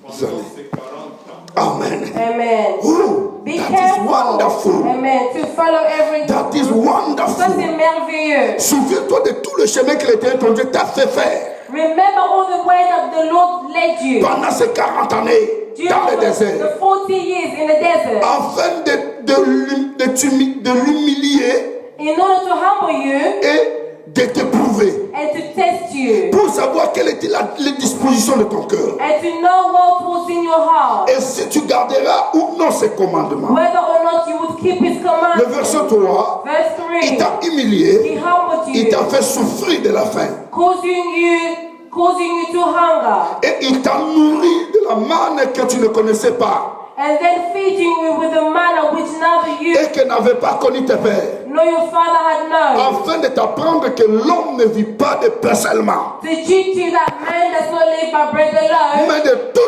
ans. Amen. Amen. Ooh, Be that is careful. wonderful. Amen. To follow every. That is Ça wonderful. c'est merveilleux. Souviens-toi de tout le chemin que l'Éternel ton Dieu t'a fait faire Remember all the way that the Lord led you pendant ces 40 années during dans le désert, the 40 years in the desert, afin de l'humilier in order to humble you et de t'éprouver and to test you pour savoir quelle était les dispositions de ton cœur. and to know what was in your heart, Et si tu garderas ou non ces commandements. whether or not you would keep His Le commandments. verset 3, Verse il 3. t'a humilié, He humbled il you, t'a fait souffrir de la faim. causing you to hunger, Et il t'a nourri de la manne que tu ne connaissais pas and then feeding you with the manna which neither you et que n'avait pas connu tes pères. nor your father had known, Afin de t'apprendre que l'homme ne vit pas de pain seulement, to teach you that man does not live by bread alone, mais de tout,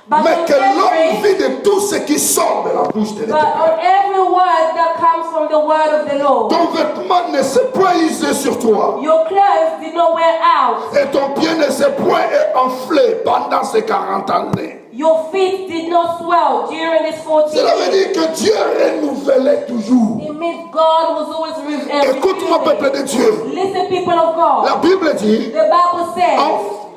but mais on que l'homme every, vit de tout ce qui sort de la bouche de but l'Éternel. on every word that comes from the word of the Lord. Ton vêtement ne s'est point usé sur toi Your clothes did not wear out. et ton pied ne s'est point enflé pendant ces 40 années. Your feet did not swell during this 40 Cela veut years. dire que Dieu renouvelait toujours. It means God was always Écoute-moi, peuple de Dieu. Listen, people of God. La Bible dit, The Bible says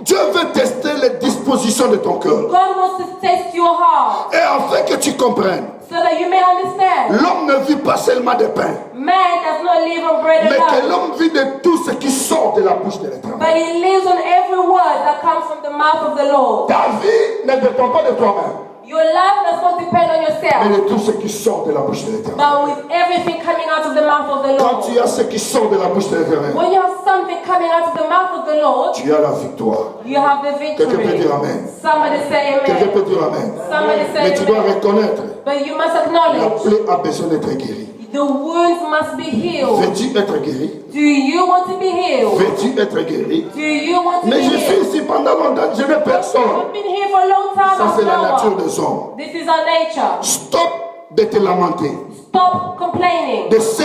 Dieu veut tester les dispositions de ton cœur. God wants to test your heart Et afin que tu comprennes, so that you may understand. l'homme ne vit pas seulement de pain, Man does not live on bread mais que alone, l'homme vit de tout ce qui sort de la bouche de l'Éternel. but he lives on every word that comes from the mouth of the Lord. Ta vie ne dépend pas de toi-même, Your life does not depend on mais yourself, de tout ce qui sort de la bouche de l'Éternel. but with everything coming out of the mouth of the Quand Lord. tu as ce qui sort de la bouche de l'Éternel, When you have something coming out of the mouth of the Lord, tu as la victoire. you have the Quelqu'un peut victory. dire Amen. Somebody say Quelqu'un amen. peut dire Amen. Somebody Mais say tu dois amen. reconnaître, But you must la acknowledge plaie a besoin d'être guérie. the wounds must be healed. Veux-tu être guéri? Do you want to be healed? Veux-tu être guéri? Do you want to be Mais je suis healed? ici pendant longtemps, je n'ai personne. I've been here for a long time. Ça, c'est la I've nature no one. des hommes. This is our nature. Stop de te lamenter Stop complaining de ce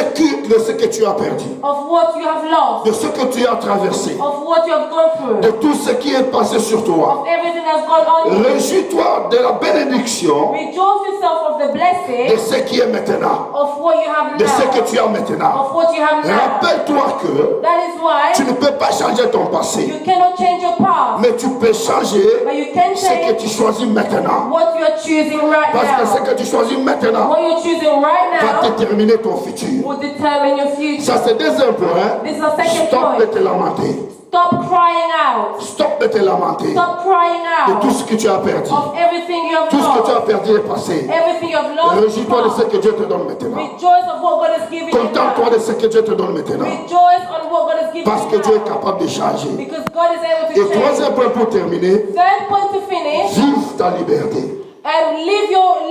que tu as perdu, of what you have lost, de ce que tu as traversé, of what you have gone de through, tout ce qui est passé sur toi. of everything that's gone on you. Réjouis-toi de la bénédiction Rejoice yourself of the de blessing ce qui est maintenant, of what you have de ce que now, tu as maintenant. of what you have now. Rappelle-toi que That is tu why ne peux pas changer ton passé, you cannot change your past, mais tu peux changer but you can ce que change tu choisis maintenant. what you are choosing right Parce que ce now. que tu choisis maintenant What you're choosing right va now déterminer ton futur. will determine your future. Ça, c'est deuxième point. This is our second Stop de point. te lamenter. Stop crying out. Stop de te lamenter Stop crying de out tout ce que tu as perdu. of everything you have Tout ce que tu lost. as perdu est passé. Everything you have lost. Réjouis-toi de ce lost. que Dieu te donne maintenant. Rejoice of what God has given you Contente-toi now. de ce que Dieu te donne maintenant. Rejoice on what God has given Parce que you Dieu est now. capable de changer. Because God is able Et to change. troisième point pour terminer, Third point to finish, vive ta liberté. and live your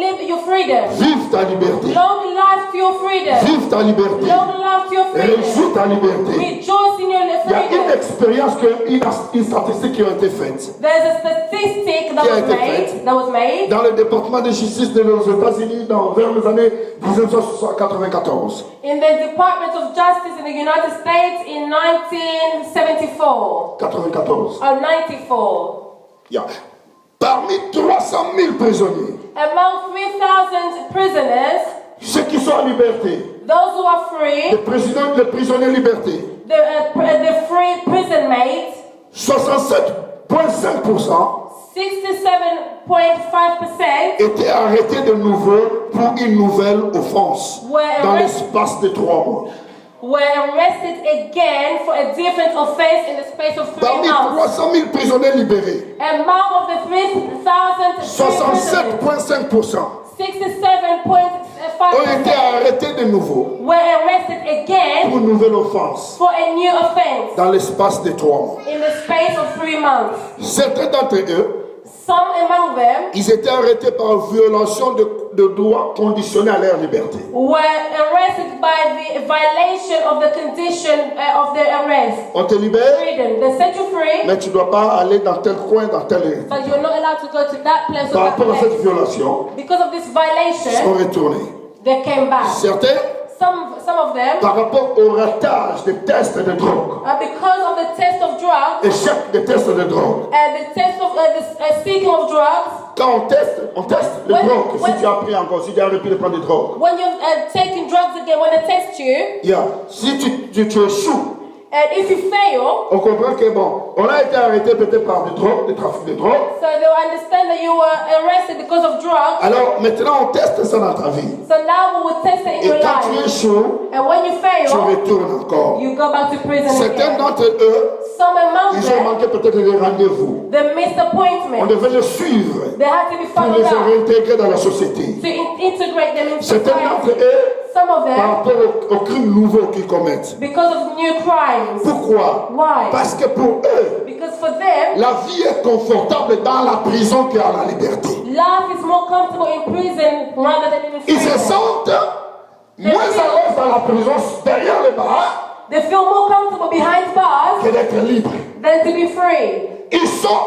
freedom. Vive ta liberté. Long life to your freedom. Vive ta liberté. Long life to your freedom. Réjouis ta liberté. Rejoice in your Il y a une freedom. expérience, une statistique qui a été faite. There's a statistic that Qui a was été made. faite. That was made Dans le département de justice des États-Unis, vers les années 1994. in the Department of Justice in the United States in 1974 94. or 94. Yeah. Parmi 300 000 prisonniers, Among 3,000 prisoners, ceux qui sont en liberté, those who are free, les prisonniers en liberté, the free prison mates, 67,5% 67.5% étaient arrêtés de nouveau pour une nouvelle offense dans l'espace de 3 mois. were arrested again for a different offense in the space of 3 Parmi months. 300 000 prisonniers libérés, Among of the 3,000 prisoners, 67,5% 67.5% ont été arrêtés de nouveau were arrested again pour une nouvelle offense for a new offense dans l'espace de 3 mois. in the space of 3 months. Certains d'entre eux, Some among them ils étaient arrêtés par violation de droits conditionnés à leur liberté. were arrested by the violation of the condition of their arrest. On te libère, Freedom. They set you free, mais tu ne dois pas aller dans tel coin, dans tel... but you're not allowed to go to that place or Par that rapport à cette place. violation, Because of this ils violation, sont retournés. they came back. Certains, Some of them, par rapport au ratage des tests de drogue, because of the test of drugs échec des tests de drogue. and the test of the seeking of drugs, Quand on teste les When- drogues. Si when- tu as pris encore, si tu as arrêté de prendre des drogues. when you're taking drugs again, when they test you, Yeah. Si tu échoues, and if you fail, on comprend que bon, on a été arrêté peut-être par des drogues, des trafics de drogue. so they'll understand that you were arrested because of drugs. Alors maintenant, on teste ça dans ta vie. So now we will test it in Et your quand tu life. échoues, And when you tu fail, retournes encore. you go back to prison Certains again. d'entre eux, Some among ils ont them, manqué peut-être des rendez-vous. they missed On appointments. devait les suivre They had to be pour les followed up réintégrer dans la société. to integrate them in Certains d'entre society. eux, Some of par them, rapport aux crimes nouveaux qu'ils commettent. because of new crimes. Pourquoi? Why? Parce que pour eux, Because for them, la vie est confortable dans la prison qu'à la liberté. life is more comfortable in prison rather than in Ils se freedom. sentent moins à l'aise dans la prison derrière les barres They feel more comfortable behind bars que d'être libres. than to be free. Ils sont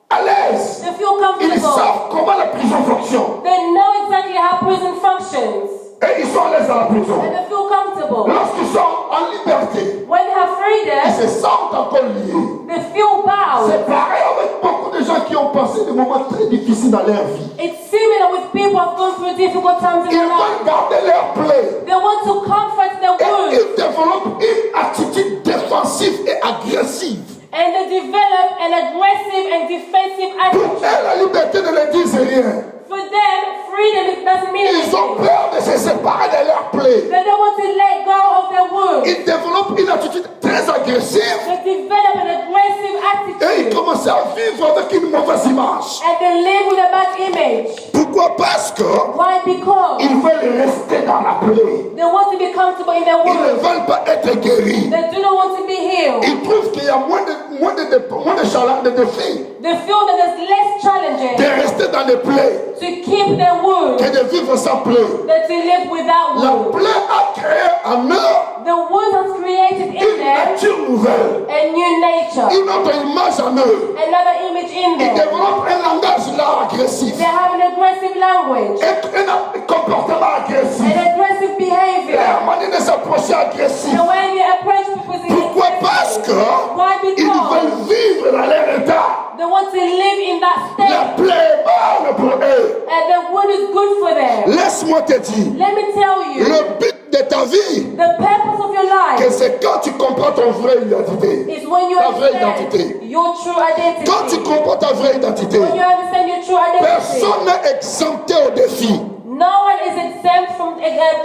à l'aise. They feel Ils comfortable. savent comment la prison fonctionne. They know exactly how prison functions. Et ils sont à l'aise dans la prison. And they feel comfortable. Lorsqu'ils sont en liberté, When they have ils freedom, se sentent encore liés. they feel bound. C'est pareil avec beaucoup de gens qui ont passé des moments très difficiles dans leur vie. It's similar with people who have gone through difficult times in Ils their life. veulent garder leur plaie. They want to comfort their Et wounds. ils développent une attitude défensive et agressive. And they develop an aggressive and defensive Pour attitude. eux, la liberté ne leur dit rien. For them, freedom it doesn't mean Ils ont anything. peur de se séparer de leur plaie. They don't want to let go of their wounds. Ils développent une attitude très agressive. They develop an aggressive Et ils attitude. commencent à vivre avec une mauvaise image. And they live with a bad image. Pourquoi? Parce que Why? Because ils veulent rester dans la plaie. they want to be comfortable in their Ils ne wounds. veulent pas être guéris. They do not want to be healed. Ils trouvent qu'il y a moins de défis They feel that there's less challenges de rester dans les plaies to keep their wounds que de vivre sans plaie. than to live without La wounds. plaie a créé en eux The wound has created in une them nature nouvelle, a new nature, une autre image en eux. another image in Ils them. développent un langage là agressif, They have an aggressive language, un comportement agressif, an aggressive behavior. leur manière de s'approcher agressif. The way they approach people is Pourquoi? Parce aggressive. que Why? ils Because veulent vivre dans leur état. they want to live in that La state, plaie est bonne pour eux. and the wound is good for them. Laisse-moi te dire, Let me tell you, le but de ta vie, the purpose of your que life c'est quand tu comprends ton vraie identité. is when you Ta vraie understand identité. your true identity. Quand tu comprends ta vraie identité, When you understand your true identity, personne n'est exempté au défi. no one is exempt from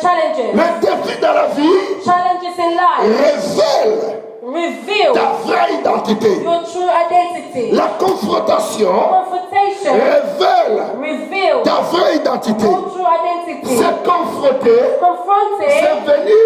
challenges. Le défi dans la vie Challenges in life révèle reveal ta vraie identité. your true identity. La confrontation Confrontation révèle reveal ta vraie identité. your true identity. Se confronter, Confronting, c'est venir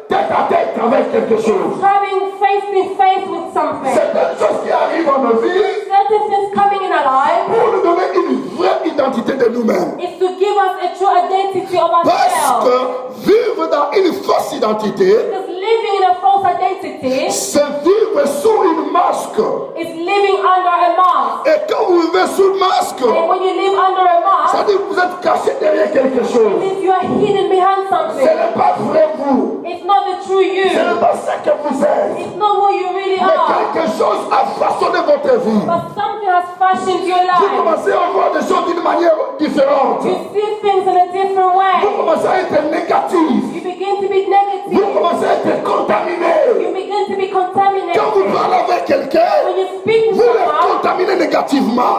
tête à tête avec quelque chose. coming face to face with something. Certaines choses qui arrivent dans nos vies Certain things coming in our life pour nous donner une vraie identité de nous-mêmes. is to give us a true identity of Parce ourselves. que vivre dans une fausse identité, Because living in a false identity c'est vivre sous une masque. is living under a mask. Et quand vous vivez sous le masque, And when you live under a mask, ça dit que vous êtes caché derrière quelque chose. if you are hidden behind Ce something, n'est pas vrai vous. it's not the true Ce you. n'est pas ça que vous êtes. It's not who you really Mais are. quelque chose a façonné votre vie. But something has fashioned your Vous life. commencez à voir des choses d'une manière différente. You see things in a different Vous way. commencez à être négatif. You begin to be Vous negative. commencez à être contaminé. You begin to be Quand contaminated. vous parlez avec quelqu'un, When you speak with vous les someone, contaminez négativement.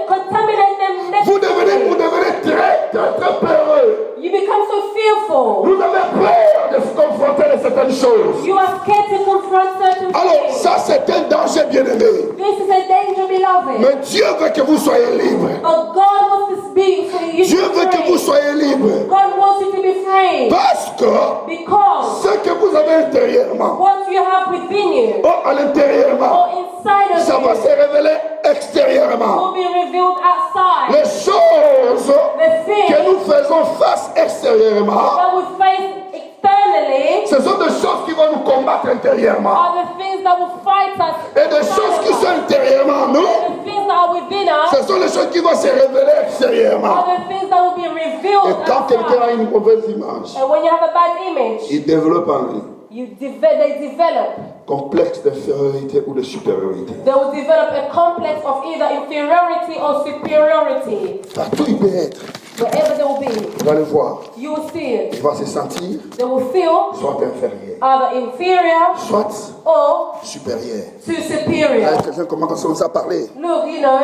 contaminate them Vous devenez negatively. très peureux. You become so fearful. Vous avez peur de se confronter à certaines choses. You are scared to confront certain Alors, things. ça c'est un danger, bien-aimé. This is a danger, beloved. Mais Dieu veut que vous soyez libre. But God wants to speak for you Dieu to be veut que vous free. soyez libre. God wants you to be free. Parce que Because ce que vous avez intérieurement, what you have within you, à l'intérieurement, or inside ça va of se you, révéler extérieurement. will be revealed outside. Les choses The que things nous faisons face extérieurement, that we face externally ce sont des choses qui vont nous combattre intérieurement. are the things that will fight us. Et des choses qui sont intérieurement en nous, The things that are within us ce sont les choses qui vont se révéler extérieurement. are the things that will be Et revealed quand quelqu'un a outside. une mauvaise image, And when you have a bad image, il développe en lui they develop. complexe d'infériorité ou de supériorité. They will develop a complex of either inferiority or superiority. Partout il peut être, Wherever they will be, il va le voir. you will see it. Il va se sentir They will feel soit inférieur, either inferior soit or supérieur. too Là, superior. quelqu'un commence à parler Look, you know,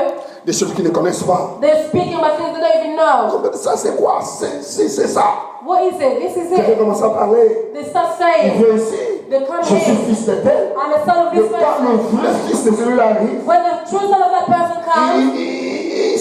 des choses qu'ils ne connaissent pas. they're speaking about things they don't even know. Comme ça, c'est quoi? C'est ça. What is it? This is Quelqu'un it. commence à parler. They start Il saying, vient ici. they come Je suis in. fils de tel. I'm a son of Le this temps, person. le vrai fils de celui-là arrive. When the true son of that person comes, Il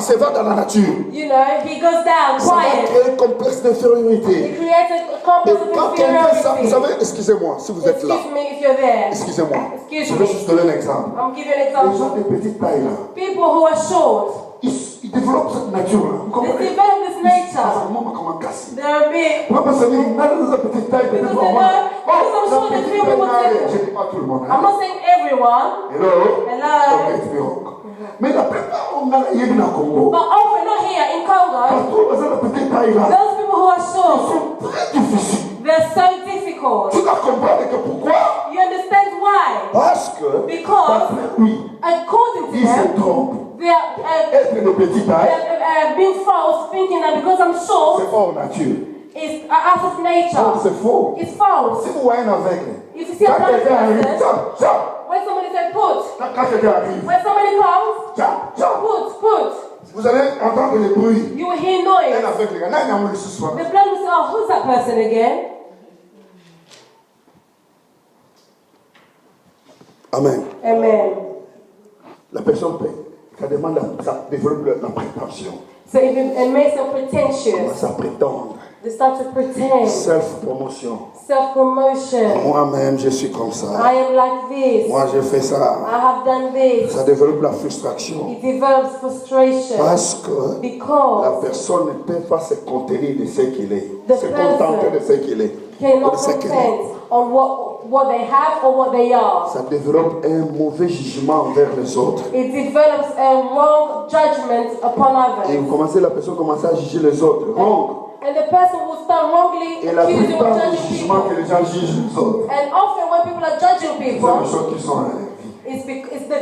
s'évade dans la nature. you know, he goes down Ça va quiet. créer un complexe He d'infériorité. creates a Et complex of quand quelqu'un, vous inferiority. savez, excusez-moi, si vous êtes là, Excuse me if you're there. excusez-moi, Excuse je me. vais juste donner un exemple. I'm giving an Les example. gens de petite taille là, People who are short, ils développent cette nature là. Vous they comprenez? develop this nature. Comment comment casser? They're big. Pourquoi parce que dans la petite taille, peut-être Because on they va. know- because I'm Oh, sure la that petite few people taille, think- je ne dis pas tout le monde. I'm not saying everyone. Hello? Hello. Ok, tu peux rock. Mais la plupart, on a eu dans le Congo. But often, not here in Congo, Partout, dans la petite taille là, those people who are ils short, sont très difficiles. they're so difficult. Tu dois comprendre que pourquoi? You understand why? Parce que, Because- d'après lui, According to il se them, trompe. They are Être de petite taille, being false, thinking that because I'm c'est short, hors nature. it's out of Non, nature. c'est faux. It's false. Si vous voyez un aveugle, If you see a quand blind quelqu'un arrive, person, tchap, when somebody says put, quand quelqu'un arrive, when somebody comes, tchap, put, vous allez entendre le bruit. you will hear Un noise. aveugle, il y en a un ce soir. The blind will say, oh, who's that person again? Amen. Amen. La personne paie. Ça demande, ça développe la prétention. So it makes them Commence pretentious. à prétendre. They start to pretend. Self-promotion. Self-promotion. Moi-même, je suis comme ça. I am like this. Moi, je fais ça. I have done this. Ça développe la frustration. It develops frustration. Parce que la Because personne ne peut pas se contenir de ce qu'il est. The Se contenter de person ce qu'il est. cannot De ce qu'elle est. content on what they have or what they are. Ça développe un mauvais jugement envers les autres. It develops a wrong judgment upon Et others. la personne commence à juger les autres. Wrong. And the person will start wrongly Et la accusing or plupart des judging jugements people. que les gens jugent les autres, And often when people are judging ce sont des people, choses qui sont en eux. it's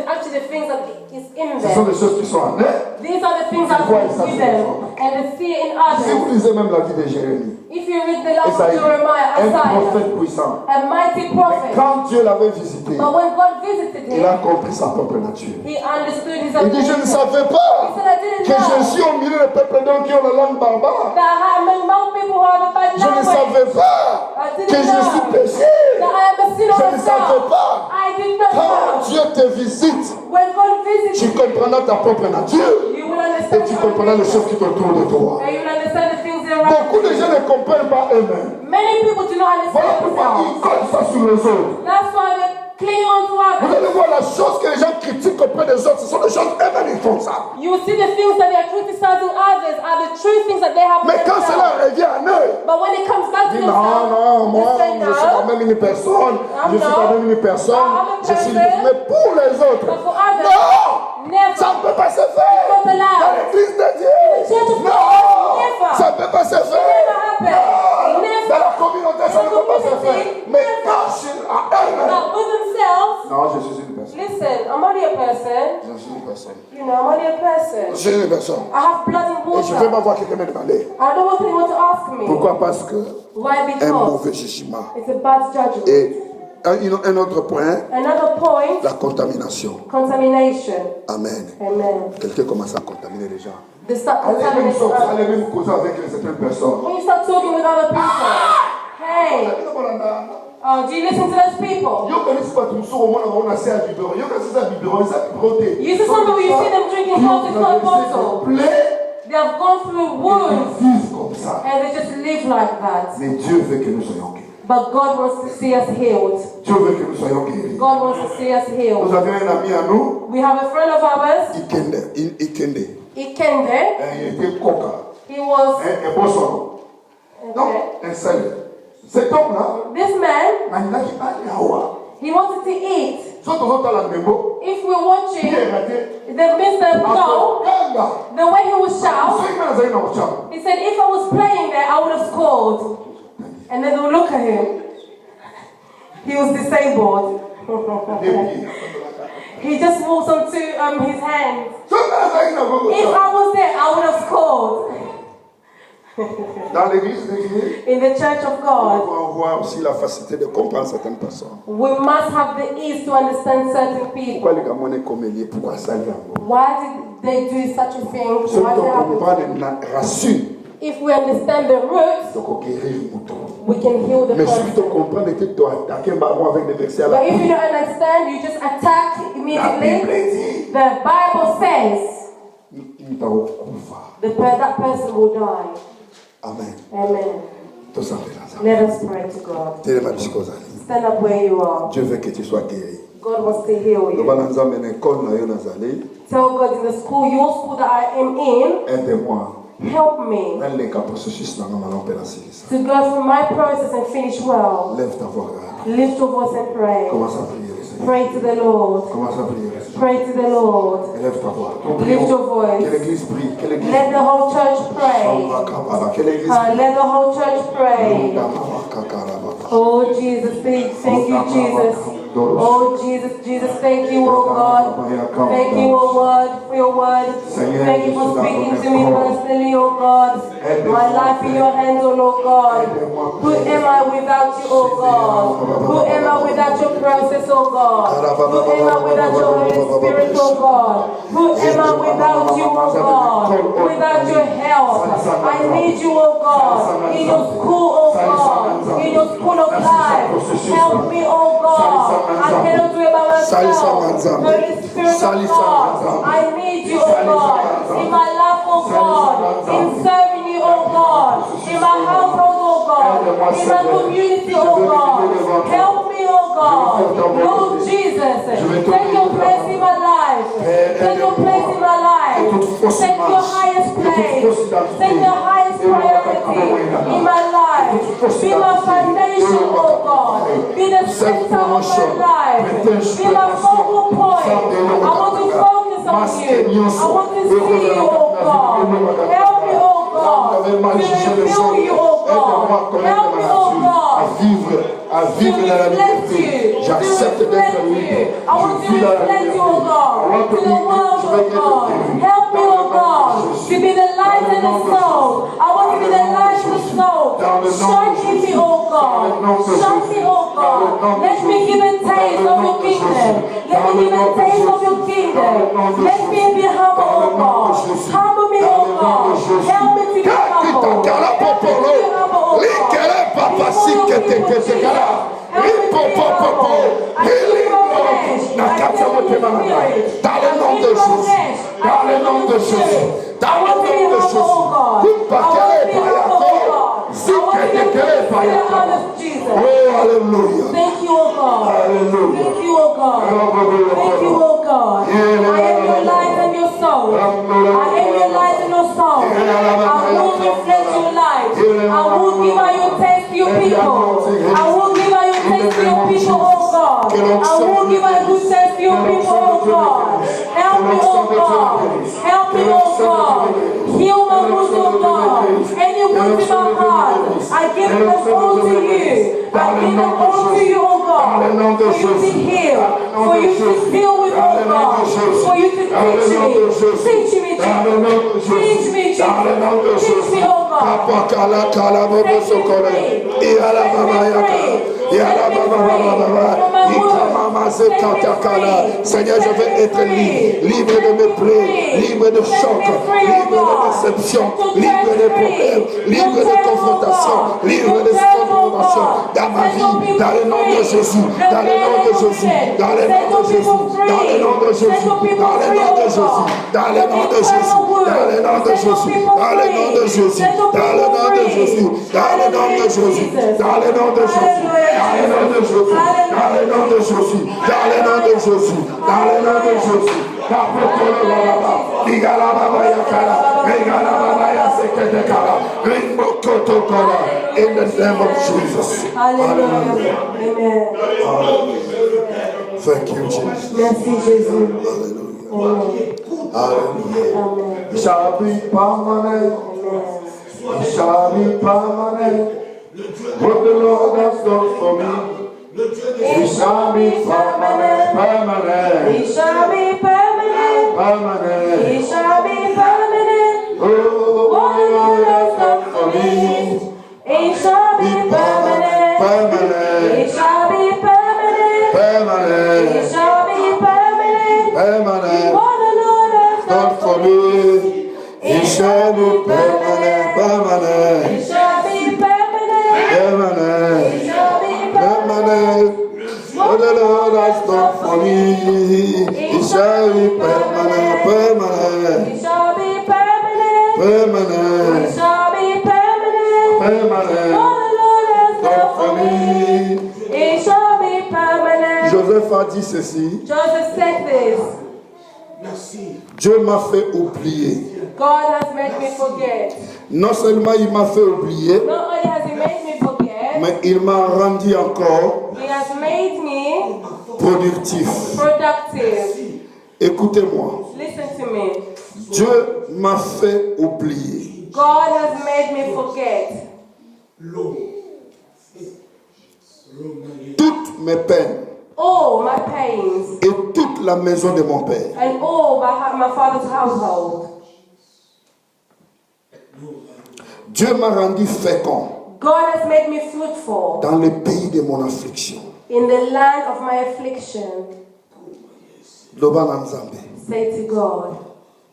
actually the things that is in Ce sont them. des choses qui sont en eux. These are the things that are with them. And they see it in Si vous others. lisez même la vie de Jérémie, If you read the life of Esaïe, Jeremiah, un Isaiah, prophète puissant. a mighty prophet. Quand Dieu l'avait visité, But when God visited il a him, compris sa propre nature. he understood his Il dit, je ne ability. savais pas He said, I didn't que je know suis au milieu des peuples d'hommes qui ont la langue barbare. that I am among people who have a bad Je ne language. savais pas I que didn't je know suis péché. that I am a sinner Je ne savais myself. pas. I did not Quand know. Dieu te visite, When God visits tu you, comprendras ta propre nature you will et understand tu your comprendras les nature. choses qui t'entourent de toi. And you will understand the things around Beaucoup de gens you. ne comprennent pas eux-mêmes. Many people do not Voilà understand pourquoi ils themselves. collent ça sur les autres. That's why they cling on to Vous others. allez voir la chose que les gens critiquent auprès des autres, ce sont des choses eux-mêmes ils font ça. You will see the things that they are criticizing others are the true things that they have Mais quand themselves. cela revient à eux, But when it comes back to ils disent non, themselves, non, moi they say je suis quand no. même une personne, je suis quand même une personne, I'm a je suis une person. mais pour les autres. But for others, Non! never. Ça ne peut pas se faire Not allowed. dans l'église de Dieu. The church of God, Non! never. Ça ne peut pas se faire. Never happen. Non! Never. Dans la communauté, ça ne peut pas se faire. community, Mais never. quand je suis à elle-même, But with themselves, non, je suis une personne. listen, I'm only a person. Je suis une personne. You know, I'm only a person. Je suis une personne. I have blood and Et je ne vais pas water. voir quelqu'un me demander. I don't want anyone to ask me. Pourquoi? Parce que Why? un Because mauvais jugement. it's a bad judgment. Et un autre point, Another point, la contamination. contamination. Amen. Amen. Quelqu'un commence à contaminer les gens. They start Allez même contaminating sortir, others. allez même causer avec certaines personnes. When you start talking with other people, hey, oh, do you listen to those people? Yo kanisi bato mosusu omona bango na se ya bibero yo kasi eza bibero eza bibero te. You see some people, you see them drinking Coca-Cola bottle. They have gone through wounds Ils vivent comme ça. and they just live like that. Mais Dieu veut que nous soyons guéris. But God wants to see us healed. Dieu veut que nous soyons guéris. God wants to see us Nous healed. avions un ami à nous, We have a friend of ours, Ikende. Ikende. Il était coca. He was, Un bon son. Non, okay. un seul. Cet homme-là, This man, il he wanted to eat. a If we're watching, the Mr. No, the way he would shout, he said, if I was playing there, I would have scored. And then they would look at him. He was disabled. He just walks onto his hands. If I was there, I would have scored. Dans l'église de Dieu, In the church of on God, va avoir aussi la facilité de comprendre certaines personnes. we must have the ease to understand certain people. Pourquoi les Gamonais comme il est, pourquoi ça lui Why did they do such a thing? Si on Why did it comprend happen? les racines, If we understand the roots, donc on guérit le mouton. we can heal the Mais si tu person. comprends que tu dois attaquer un baron avec des versets à la But if you Bible, don't understand, you just attack la immediately. Bible dit, The Bible says il t'a recouvert. that person will die. Amen. Amen. Tout ça fait là. Let us pray to God. Telle ma psychose. Stand up where you are. Dieu veut que tu sois guéri. God wants to heal Nous you. allons nous amener à l'école, nous allons aller. Tell God in the school, your school that I am in, Aide-moi. help me Dans les cas processus, nous allons faire la série. to go through my process and finish well. Lève ta voix. Lift your voice and pray. Commence à prier. Seigneur. Pray to the Lord. Commence à prier. Seigneur. Pray to the Lord. Lève ta voix. Lift your voice. Que l'église prie. Que l'église Let the whole church pray. Que l'église Let the whole church pray. Oh Jesus, thank you, Jesus. Oh Jesus, Jesus, thank you, oh God. Thank you, oh word, for your word. Thank you for speaking to me personally, oh God. My life in your hands, oh Lord God. Who am I without you, oh God? Who am I without your process, oh God? Who am I without your Holy Spirit, oh God? Who am I without you, oh God? Without your help. I need you, oh God. In your school, oh God. In your school of life. Help me, oh God. I cannot do it by myself. Holy Spirit of God, I need you, oh God. In my life, oh God. In serving you, oh God. In my household, oh God. In my community, oh God. Help me, oh God. Lord Jesus, take your place in my life. Take your place in my life. Take your highest place. Take your highest priority in my life. Be my foundation, oh God. Be the center of my life. Be my focal point. I want to focus on you. I want to see you, oh God. Help me, oh God. To reveal you, oh God. Help me, oh God. À vivre dans la liberté. J'accepte d'être libre. I want to reflect you, oh God, to the world, oh God. Help me, oh God, to be the light in the soul. I want to be the light in the soul. Shine in me, oh God. Shine me, oh God. Let me give a taste of your kingdom. Let me give a taste of your kingdom. Let me be humble, oh God. Humble me, oh God. Help me to be humble. Help me to be humble, oh God. Dans le nom de Jésus, dans le nom de Jésus, dans le nom de Jésus, oh, hallelujah. Thank you, oh God. Thank you, oh God. Thank you, oh God. I am your light and your soul. I am your light and your soul. I will reflect your light. I will give out your taste to your people. I will give out your taste to your people, oh God. I will give out good taste to your people, oh God. Help me, oh God. Help me, oh God. Heal my wounds, oh God. Any wounds in my heart, I give them all to you. I give them all to you, oh God. For you to heal. For you to heal with, oh God. For you to teach me. Teach me, Jesus. Teach me, Jesus. Teach me, oh God. Seigneur, je veux être libre de mes plaies, libre de choc, libre de déception, libre de problèmes, libre de confrontation, libre de transformation dans ma vie, dans le nom de Jésus, dans le nom de Jésus, dans le nom de Jésus, dans le nom de Jésus, dans le nom de Jésus, dans le nom de Jésus, dans le nom de Jésus, dans le nom de Jésus, dans le nom de Jésus, dans le nom de Jésus, dans le nom de Jésus, dans le nom de Jésus, dans le nom de Jésus, dans le nom de Jésus, dans le nom de Jésus. In the name of Jesus. Hallelujah. Amen. Thank you, Jesus. Merci, Jésus. Hallelujah. Hallelujah. Amen. It shall be permanent. It shall be permanent. What the Lord has done for me. It shall be permanent. Permanent. It shall be permanent. Permanent. It shall be permanent. Oh, What the Lord has done for me. It shall be permanent. Permanent. It shall be permanent. Permanent. It shall be permanent. Permanent. What the Lord has Done for me. It shall be permanent. Permanent. It shall be permanent. Permanent. It shall be Permanent. What the Lord has done for me. It shall be permanent. Permanent. It shall be permanent. Permanent. It shall be permanent. Permanent. What the Lord has done for me. It shall be permanent. Joseph a dit ceci. Joseph said this. Dieu m'a fait oublier. God has made me forget. Non seulement il m'a fait oublier, Not only has He made me forget, mais il m'a rendu encore He has made me productif. productive. Écoutez-moi. Listen to me. Dieu m'a fait oublier. God has made me forget Toutes mes peines, all la maison de mon père. and all my father's household. Dieu m'a rendu fécond God has made me fruitful dans le pays de mon affliction. in the land of my affliction. Loba na Nzambe, Say to God,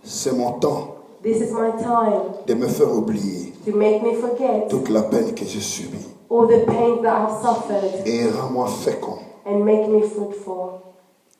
c'est mon temps this is my time de me faire oublier to make me forget toute la peine que j'ai subie. all the pain that I've suffered Et rends-moi fécond and make me fruitful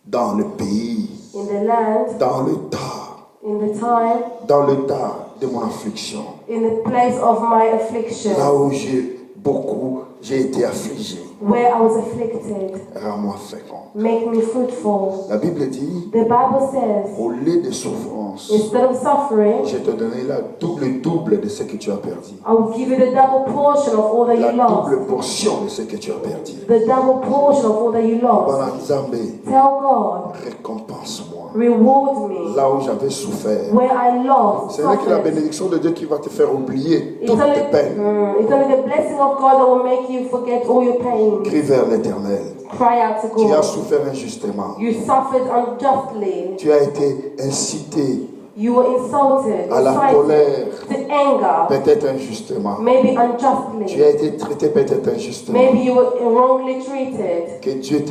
dans le pays, in the land, dans le tas, in the time, dans le tas de mon affliction. in the place of my affliction, Là où j'ai été affligé. where I was afflicted. Rends-moi fécond. Make me fruitful. La Bible dit, The Bible says, au lieu de souffrance, instead of suffering, je te donnerai le double de ce que tu as perdu. I will give you the double portion of all that La you lost. double portion de ce que tu as perdu. The double portion of all that you lost. Bana Nzambe, Tell God, récompense-moi. reward me Là où j'avais souffert. where I lost. Ce n'est que la suffered. bénédiction de Dieu qui va te faire oublier It's toutes only, tes peines. it's only the blessing of God that will make you forget all your pain. Crie vers l'Éternel. Cry out to Tu as God. souffert injustement. You suffered unjustly. Tu as été incité You were insulted, à la incited colère, to anger, peut-être injustement. maybe Tu as unjustly. été traité peut-être injustement. Maybe you were wrongly treated. Que Dieu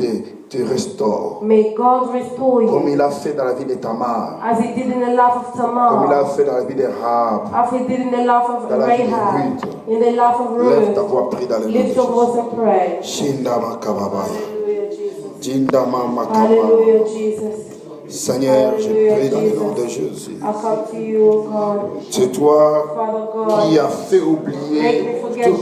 te restaure. May God restore Comme you, il a fait dans la vie de Tamar. as He did in the life of Comme il a Tamar, fait dans la vie de Rahab. as He did in the life of Dans la vie de Rahab, Ruth. in the life of Lève ta Ruth. voix, prie dans le nom de Lift your Jésus. voice and pray. Shindama kababaya. Hallelujah, Jesus. Jindama makababa. Hallelujah, Jesus. Seigneur, je prie dans le nom de Jésus. I come to you, O God. C'est toi Father qui God, as fait oublier toutes les peines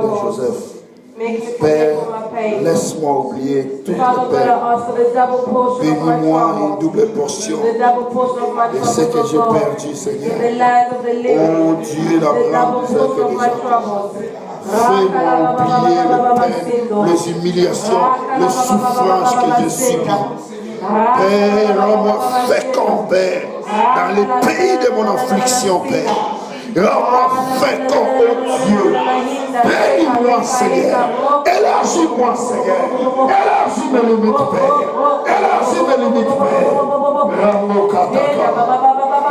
de Joseph. make me forget Père, all my pain. laisse-moi oublier toutes Father les God, I peines. ask for the double portion of my Bénis-moi une trouble. double portion The double portion of my de ce que troubles, j'ai O God. perdu, In Seigneur. the land of the living. Oh Dieu, la The grande double portion of my miséricorde. troubles. Fais-moi oublier les peines, les humiliations, les souffrances que j'ai subies. Père, rends-moi fécond, Père, dans le pays de mon affliction, Père. Rends-moi fécond, oh Dieu. Bénis-moi, Seigneur. Élargis-moi, Seigneur. Élargis mes limites, Père. Élargis mes limites, Père. Rends-moi kataka.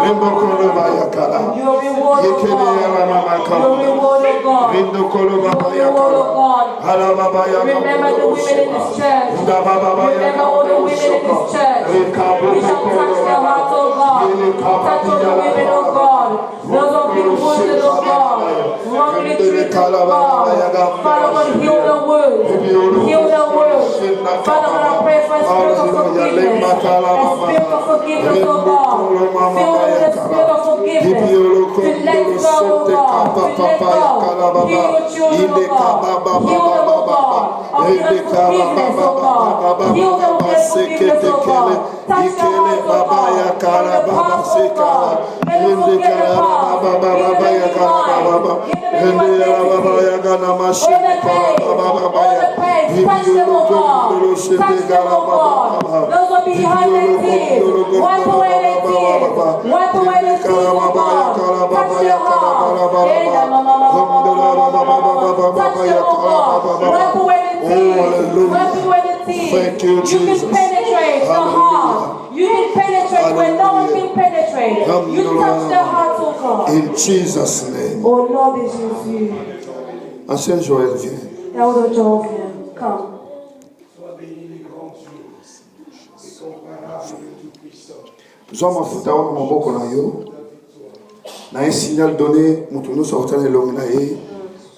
Rembokolo bayakala. Your reward, O Yekele God. yalamakala. Your reward, O God. Rindokolo Your reward, O babayakala. God. Halababayakala. Remember the women in this church. Remember all the women in this church. We shall touch their hearts, O God. Touch all the women, O God. Those who have been wounded, O God. Wrongly treated, O God. Father God, heal the wounds. Heal the wounds. Father God, I pray for a spirit of forgiveness. A spirit of forgiveness, O God. Fill them with the spirit of forgiveness. To let go, O God. To let go. Heal your children, O God. Heal them, O God. Of the unforgiveness, O God. Heal them with unforgiveness, O God. Touch their hearts, O God. From the past, O God. Let them forget the past. Give them a new mind. Give them a new identity. All the pain. Touch them, O God. Touch them, O God. Those who are behind their tears. Wipe away their tears. Wipe away their tears, O God. Touch their heart. Touch them, O God. Wipe away the tears. Wipe away the tears. Thank you, You Jesus. can penetrate the heart. You can penetrate where no one can penetrate. You touch their heart, O God. In Jesus' name. Au nom de Jésus. Ancien Joël, viens. Elder Joel, viens. Come. Zwa mafuta wana maboko na yo. Na un signal donné, mutu nusu utane longi na ye.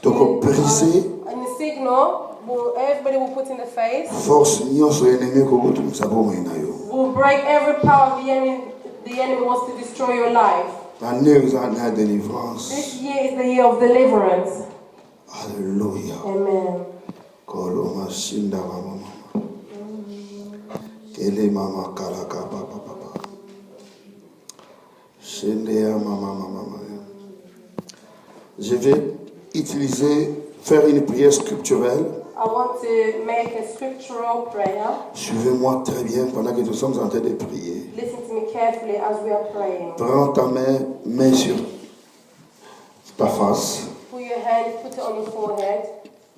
Toko briser. And the signal, everybody will put in the face. Force nyonso ennemi ko mutu musabo na yo. Will break every power of the enemy. The enemy wants to destroy your life. Année na délivrance. This year is the year of deliverance. Alléluia. Amen. Kolo mashinda mama. Kele mama kalaka papa papa. Shende ya mama mama. Je vais faire une prière scripturelle. I want to make a scriptural prayer. Suivez-moi très bien pendant que nous sommes en train de prier. Listen to me carefully as we are praying. Prends ta main sur ta face. Put your hand, put it on your forehead.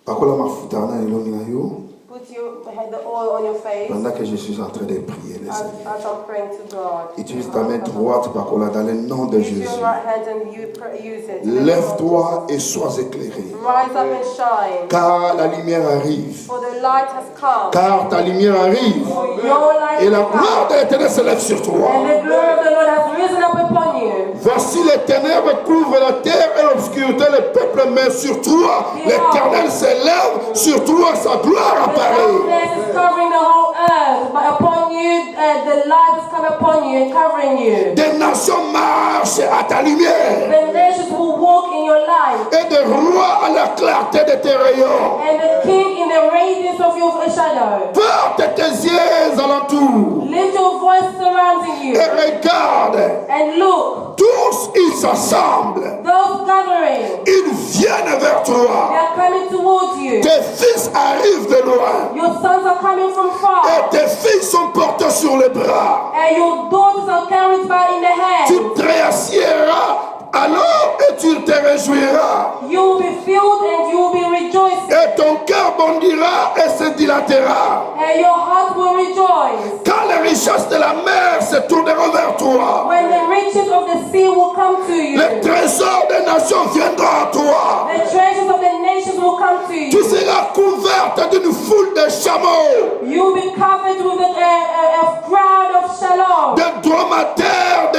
Pakola mafuta na elongi na yo. Put the oil on your face Pendant que je suis en train de prier, as I'm praying to God. utilise ta main droite, Pacola, dans le nom de Use Jésus. your right hand and use it. Lève-toi et sois éclairé. Rise up and shine. Car la lumière arrive. For the light has come. Car ta lumière arrive. For your light Et la has come. gloire de l'Éternel se lève sur toi. And the glory of the Lord has risen up upon you. Voici les ténèbres couvrent la terre et l'obscurité le peuple, mais sur toi, l'Éternel se lève, sur toi sa gloire The apparaît. darkness is covering the whole earth, but upon you, the light has come upon you and covering you. Des nations marchent à ta lumière The nations will walk in your light, et des rois à la clarté de tes rayons. and the king in the radiance of your shadow. Porte tes yeux alentour Lift your voice surrounding you, et regarde. and look, Tous ils s'assemblent. those gathering, Ils viennent vers they toi. are coming towards you. Tes fils arrivent de loin. Your sons are coming from Et far, tes filles sont portées sur les bras. and your daughters are carried by in the hand. Tu te réassieras alors et tu te réjouiras. You will be filled and you will be rejoicing, Et ton cœur bondira et se dilatera. and your heart will rejoice. Quand les richesses de la mer se tourneront vers toi, When the riches of the sea will come to you, les trésors des nations viendront à toi. the treasures of the nations will come to Tu you. seras couverte d'une foule de chameaux, You will be covered with a crowd of shalom, de dromadaires,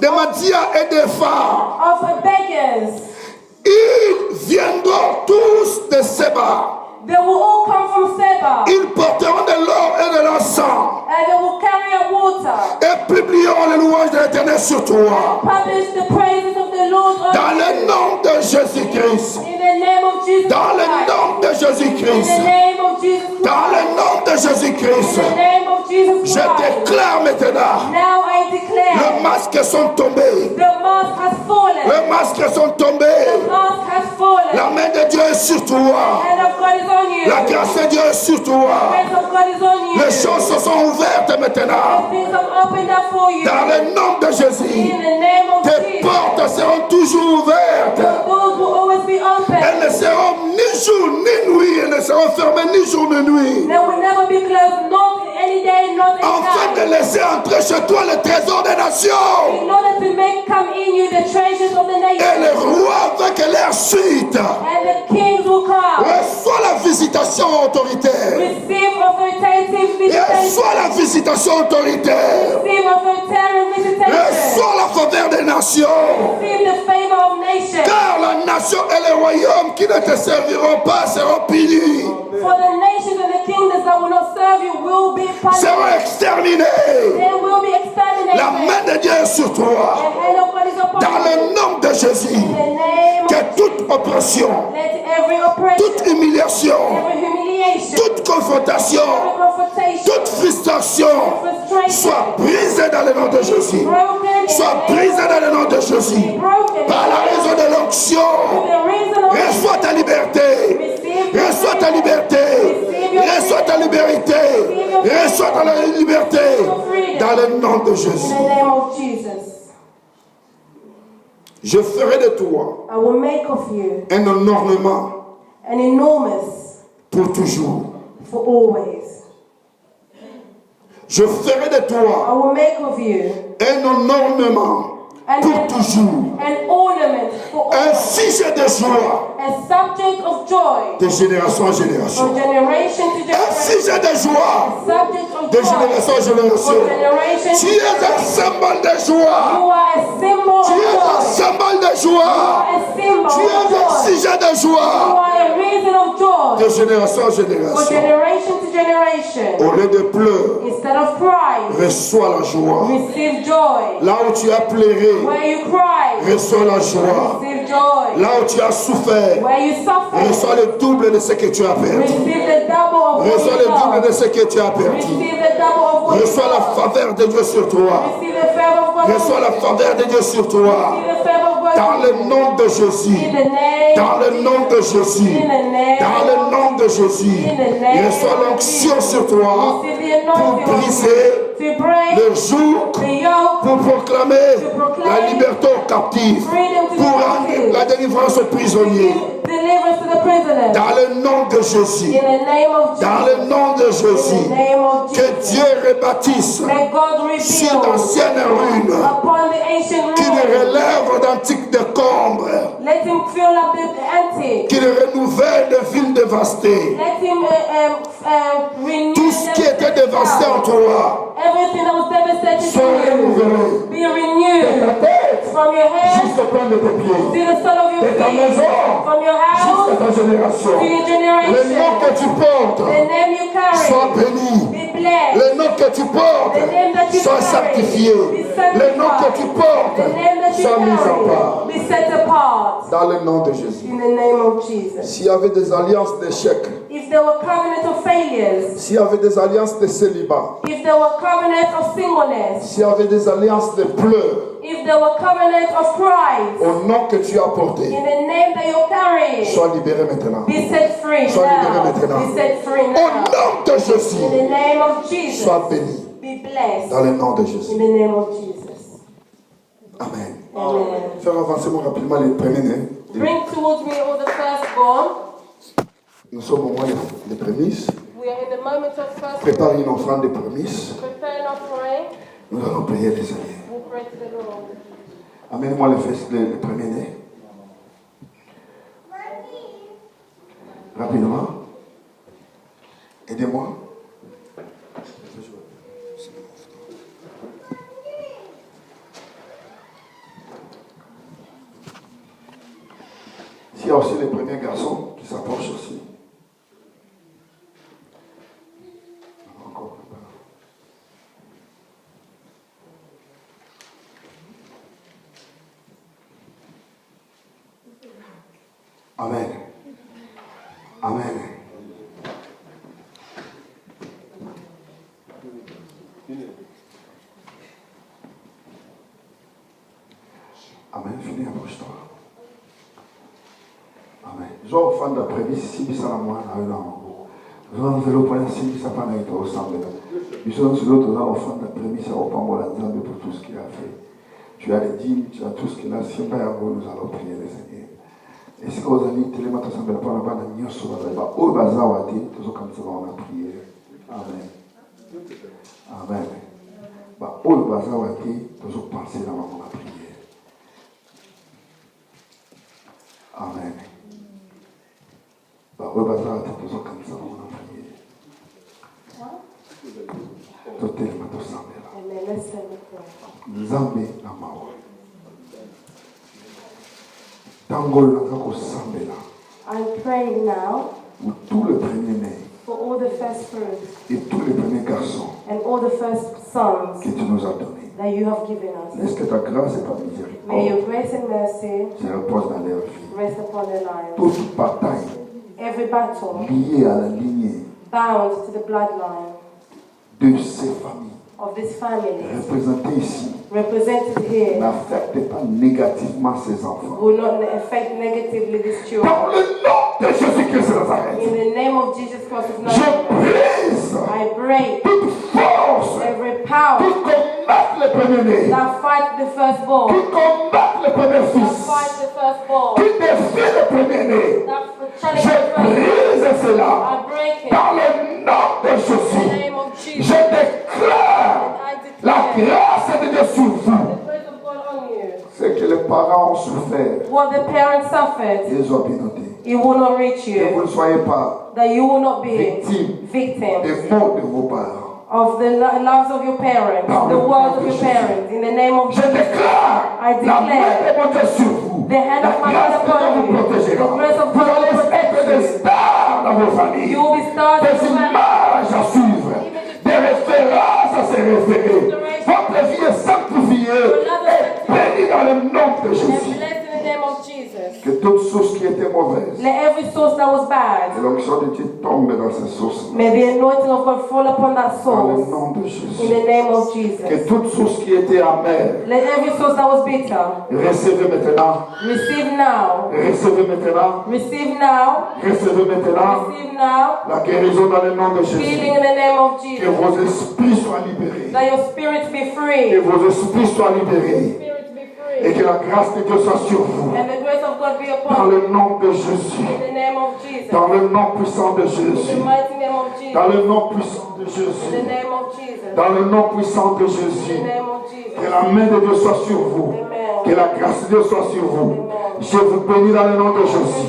de mandias et des phares. of beggars. Ils viendront tous de Séba. They will all come from Seba, Ils porteront de l'or et de l'encens and they will carry up water, et publieront les louanges de l'Éternel sur toi. publish the praises of the Lord on Dans you. le nom de Jésus-Christ. In the name of Jesus Dans le Christ. nom de In Jésus-Christ. the name of Jesus Christ. Dans le nom de Jésus-Christ. In the name of Jesus Je Christ. déclare maintenant, Now I declare, les masques sont tombés. the mask has fallen. Les masques sont The tombés. mask has fallen. La main de Dieu est sur toi. The hand of God is on you. La grâce de Dieu est sur The toi. grace of God is on you. Les choses se sont ouvertes maintenant. The things have opened up for you. Dans le nom de Jésus. In the name of Tes Jesus. portes seront toujours ouvertes. The doors will always be open. Elles ne seront ni jour ni nuit. Elles ne seront fermées ni jour ni nuit. They will never be closed, not any day, not any Afin de night. laisser entrer chez toi le trésor des nations. In order to make come in you the treasures of the Et nations. les rois avec leur suite. And the kings will come. Reçois la visitation autoritaire. Receive authoritative Et visitation. reçois la visitation autoritaire. Receive authoritative visitation. Reçois la faveur des nations. Receive the favor of nations. Car la nation et les royaumes qui ne te serviront pas seront punis. For the nations and the kingdoms that will not serve you will be Seront punished. exterminés. They will be exterminated. La main de Dieu est sur toi. The hand of God is upon Dans you. le nom de Jésus. In the name of Que toute oppression, let every oppression, toute humiliation, every humiliation, toute confrontation, every confrontation, toute frustration soit brisée dans le nom de Jésus. Soit brisée dans le nom de Jésus. Par la raison de l'onction, reçois ta liberté. Reçois ta liberté. Reçois ta liberté. Reçois ta liberté. Dans le nom de In Jésus. the name of Jesus, Je ferai de toi I will make of you un ornement an enormous pour toujours. for always. Je ferai de I toi will make of you un ornement pour toujours. an ornament for Un always, sujet de joie a subject of joy de génération en génération. from generation to Un generation, sujet de joie subject of de joy génération en génération. from generation Tu to es un generation. symbole de joie. You are a symbol of Tu es un joy. symbole de You joie. are a symbol Tu es of un joy. sujet de You joie are a reason of joy de génération en for génération. generation to generation. Au lieu de pleurs, Instead of crying, reçois la joie. receive joy. Là où tu as pleuré, Where you cry, reçois la joie. receive joy. Là où tu as souffert, Where you suffer, reçois le double de ce que tu as perdu. receive the double of what Reçois le you double lost. de ce que tu as perdu. Receive the double of what you Reçois la lost. faveur de Dieu sur toi. Receive the favor of God. Reçois la faveur de Dieu sur toi. Receive the favor of God. Dans le nom de Jésus. In the name Dans le nom de Jésus. In the name Dans le nom de Jésus. In the name Reçois l'onction sur toi Receive the pour anointing of briser to break le joug, the yoke, pour proclamer la liberté aux captifs, freedom to pour the rendre captive, la délivrance aux prisonniers. deliverance to the prisoners. Dans le nom de Jésus. In the name of Dans Jesus. le nom de In Jésus. the name of Que Jesus. Dieu rebâtisse May God sur reveal d'anciennes ruines upon the ancient qu'il ruins. relève d'antiques décombres, Let him fill up the antique. qu'il renouvelle de villes dévastées. Let him renew Tout ce qui était dévasté en toi everything that was devastated soit to you. renouvelé. Be renewed Ta tête from your head jusqu'au point de tes pieds. to the sole of your De ta feet, maison from your jusqu'à house ta génération. to your Le generation. nom que tu portes The name you soit carry, béni. be blessed. Le nom que tu portes The name that you soit carry, sanctifié. be sanctified. Le nom que tu portes The name that you soit mis en part. carry, be set apart. Dans le nom de Jésus. In the name of Jesus. S'il y avait des alliances d'échecs, If there were covenants of failures, s'il y avait des alliances de célibat, if there were covenants of singleness, s'il y avait des alliances de pleurs, if there were covenants of cries, au nom que tu as porté, in the name that you're carrying, sois libéré maintenant. be set free Sois libéré now. maintenant. Be set free Au now. nom de In Jésus, the name of Jesus, sois béni. be blessed. Dans le nom de In Jésus. the name of Jesus. Amen. Amen. Faire avancer moi rapidement les premiers-nés. Bring towards me all the firstborn. Nous sommes au mois des prémices. We are in the moment of firstborn. Prépare une offrande de prémices. Prepare an offering. Nous allons prier les alliés. We'll pray to the Lord. Amène-moi les premiers-nés. Rapidement. Aidez-moi. S'il y a aussi les premiers garçons qui s'approchent aussi. Encore. Amen. Amen. Amen. Finis, approche-toi. Amen. Je vais offrir d'après-midi, si ça la moi, je vais enlever le point, si ça pas avec toi, au semble. Je vais offrir d'après-midi, ça va pas moi la Zambie pour tout ce qu'il a fait. Tu as les dîmes, tu as tout ce qu'il a. Si on va y avoir, nous allons prier les Seigneurs. Et si vous avez dit, téléma, tu as pas la bonne sur la bas, au bazar, on a prié. Amen. Amen. Au bazar, on a dit, tu as pensé dans la prière. Amen. Au bazar, on a dit, tu as prié. Tu as téléma, tu as Amen. Let's say the prayer. Nzambe na mawa. Tango nakako sambela. I'm praying now Pour tous les premiers-nés for all the first fruits et tous les premiers garçons and all the first sons que tu nous as donnés. that you have given us. Laisse que ta grâce et ta May your miséricorde grace and mercy se reposent dans leur vie. rest upon their lives. Toute bataille Every battle liée à la lignée bound to the bloodline de ces familles of this family représentées ici represented here n'affecte pas négativement ces enfants. will not affect negatively these children. Dans le nom de Jésus-Christ de Nazareth, In the name of Jesus Christ of je Nazareth, brise I break toute force every power qui combat les premiers-nés, that fight the qui firstborn, combat les premiers that fils, fight the firstborn, qui défie les premiers-nés. that challenge Je the firstborn. brise cela I break it dans le nom de in the Jésus. name of Je Jesus. déclare And I la declare grâce de Dieu sur vous. the grace of God on you. Ce que les parents ont souffert, What the parents suffered, ils ont bien noté. it will not reach Que vous you. ne soyez pas That you will not be victime victims des maux de vos parents. of the lives of your parents, the words of your parents. In the name of Je Jesus, déclare I la main declare de mon Dieu sur vous. the hand La of my grâce God de Dieu upon vous you. protégera. The grace of Vous God allez will être protect des you. stars dans vos familles. You will be stars in Des your family. images à suivre. Des références à se référer. Votre vie est sanctifiée et bénie dans le nom de And Jésus. blessed in the name of Jesus. Que toute source qui était mauvaise, Let every source that was bad, que l'onction de Dieu tombe dans ces sources. may the anointing of God fall upon that Dans le source. nom de In Jésus. the name of Que Jesus. toute source qui était amère, Let every source that was bitter, recevez maintenant. receive now. Recevez maintenant. Receive now. Recevez maintenant Receive now. la guérison dans le nom de Healing Jésus. in the name of Que Jesus. vos esprits soient libérés. That your spirits be Que free. vos esprits soient libérés. Spirits be free. Et que la grâce de Dieu soit sur vous. And the grace of God be Dans upon you. le nom de Jésus. In the name of Jesus. Dans le nom puissant de In Jésus. the mighty name of Jesus. Dans le nom puissant de In the Jésus. name of Jesus. Dans le nom puissant de In Jésus. the name of Jesus. Que la main de Dieu soit sur vous. Amen. Que la grâce de Dieu soit sur vous. Amen. Je vous bénis dans le nom de Jésus.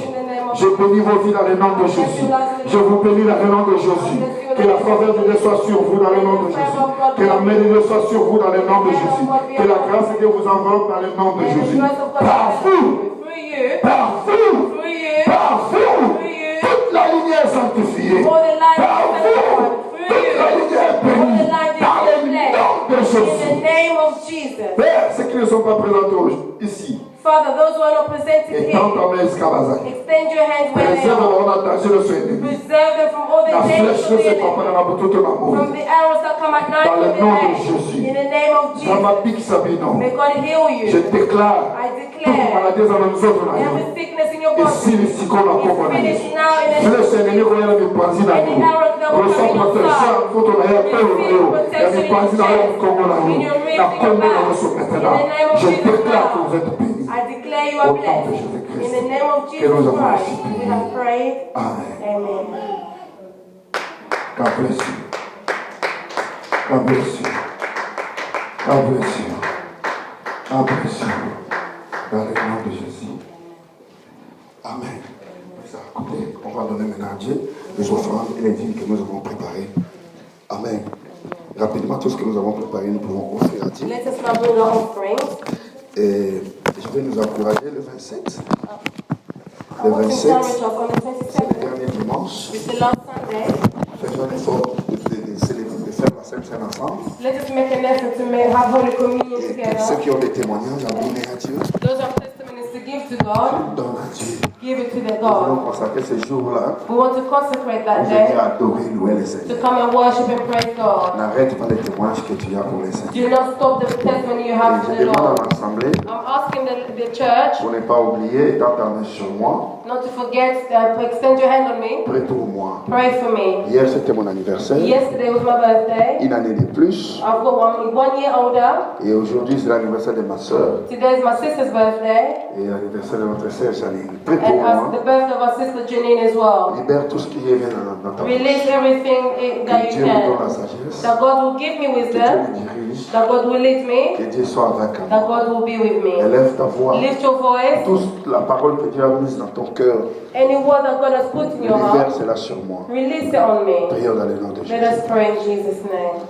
Je bénis vos vies dans le nom de Jésus. Je vous bénis dans le nom de Jésus. Que la faveur de Dieu soit sur vous dans le nom de Jésus. Que la main de Dieu soit sur vous dans le nom de Jésus. Que la grâce de Dieu vous enveloppe dans le nom de Jésus. Par vous, Through you. par vous, Through you. par vous, Through you. toute la lignée est sanctifiée. All the lines Par are vous, sanctified. toute Through la you. lignée est All the bénie lines dans are le blessed. nom de In the Jésus. name of Jesus. Père, ceux qui ne sont pas présentés ici, Father, those who are not presented étends here, ta main jusqu'à Lazare. extend your hands where they Préserve are. leur danger de son ennemi. Preserve them from all the La dangers flèche of ne the se prend enemy. pas dans la tout l'amour. From the arrows that come at night Dans le from the nom de day. Jésus. In the name of Jesus. Ramapik Sabino. May God heal Je you. déclare I toute declare maladie dans nous autres. every sickness in your Et body si les psychos n'ont is pas finished now in the flèche ennemi qu'on a mis pensé dans Any nous. arrow that will Ressens come protection inside. contre la paix au Receive Réo. Il y a protection des in pensées your dans le chest, Congo là. in your ribs, La in your combe dans back. le sommet In maintenant. the name of Je Jesus déclare que now. vous êtes bénis. I declare you are Au nom de blessed. Jésus-Christ. In the name of Que Jesus nous avons Christ, ainsi prié. we have prayed. Amen. Amen. God bless you. God bless you. God bless you. God bless you. Dans le nom de Jésus. Amen. Écoutez, on va donner maintenant à Dieu les offrandes et les dîmes que nous avons préparées. Amen. Rapidement, tout ce que nous avons préparé, nous pouvons offrir à Dieu. Let us now bring our offerings. Et je vais nous encourager le 27. I Le want to 27, encourage us on the c'est le 27th. dernier dimanche. It's the last Sunday. Faisons l'effort de célébrer, de faire la Sainte Seine ensemble. Let us make an effort to have Holy Communion Et together. ceux qui ont des témoignages à donner à Dieu, Those are testimonies to give to God. donne à Dieu. Give it to the Nous allons God. consacrer ce jour-là We want to consecrate pour that venir day adorer, louer le to Seigneur. come and worship and praise God. N'arrête pas les témoignages que tu as pour le Seigneur. Do not stop the testimony you have Et to je the demande à Lord. l'Assemblée I'm asking the church pour ne pas oublier d'entendre sur moi, not to forget to extend your hand on me. prie pour moi. Pray for me. Hier c'était mon anniversaire, Yesterday was my birthday. une année de plus. I've got one year older. Et aujourd'hui c'est l'anniversaire de ma soeur. Today is my sister's birthday. Et l'anniversaire de notre sœur Janine. Prie pour And moi. as the birthday of our sister Janine as well. Libère tout ce qui est dans ta bouche. Release everything that Que you Dieu me donne la can. sagesse. That God will give me Que Dieu wisdom. me dirige. That God will lead me. Que Dieu soit avec moi. That God will be with me. Élève ta voix. Lift your voice. Toute la parole que Dieu a mise dans ton cœur, Any word that God has put in your heart, libère-la sur moi. release it on me. Prions dans le nom de Let Jésus. us pray in Jesus' name.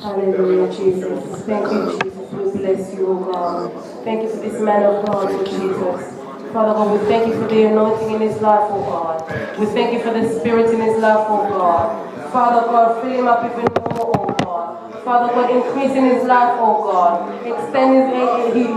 Hallelujah, Jesus. Thank you, Jesus. We bless you, oh God. Thank you for this man of God, oh Jesus. Father God, we thank you for the anointing in his life, oh God. We thank you for the spirit in his life, oh God. Father God, fill him up even more, oh God. Father God, increase in his life, oh God. Extend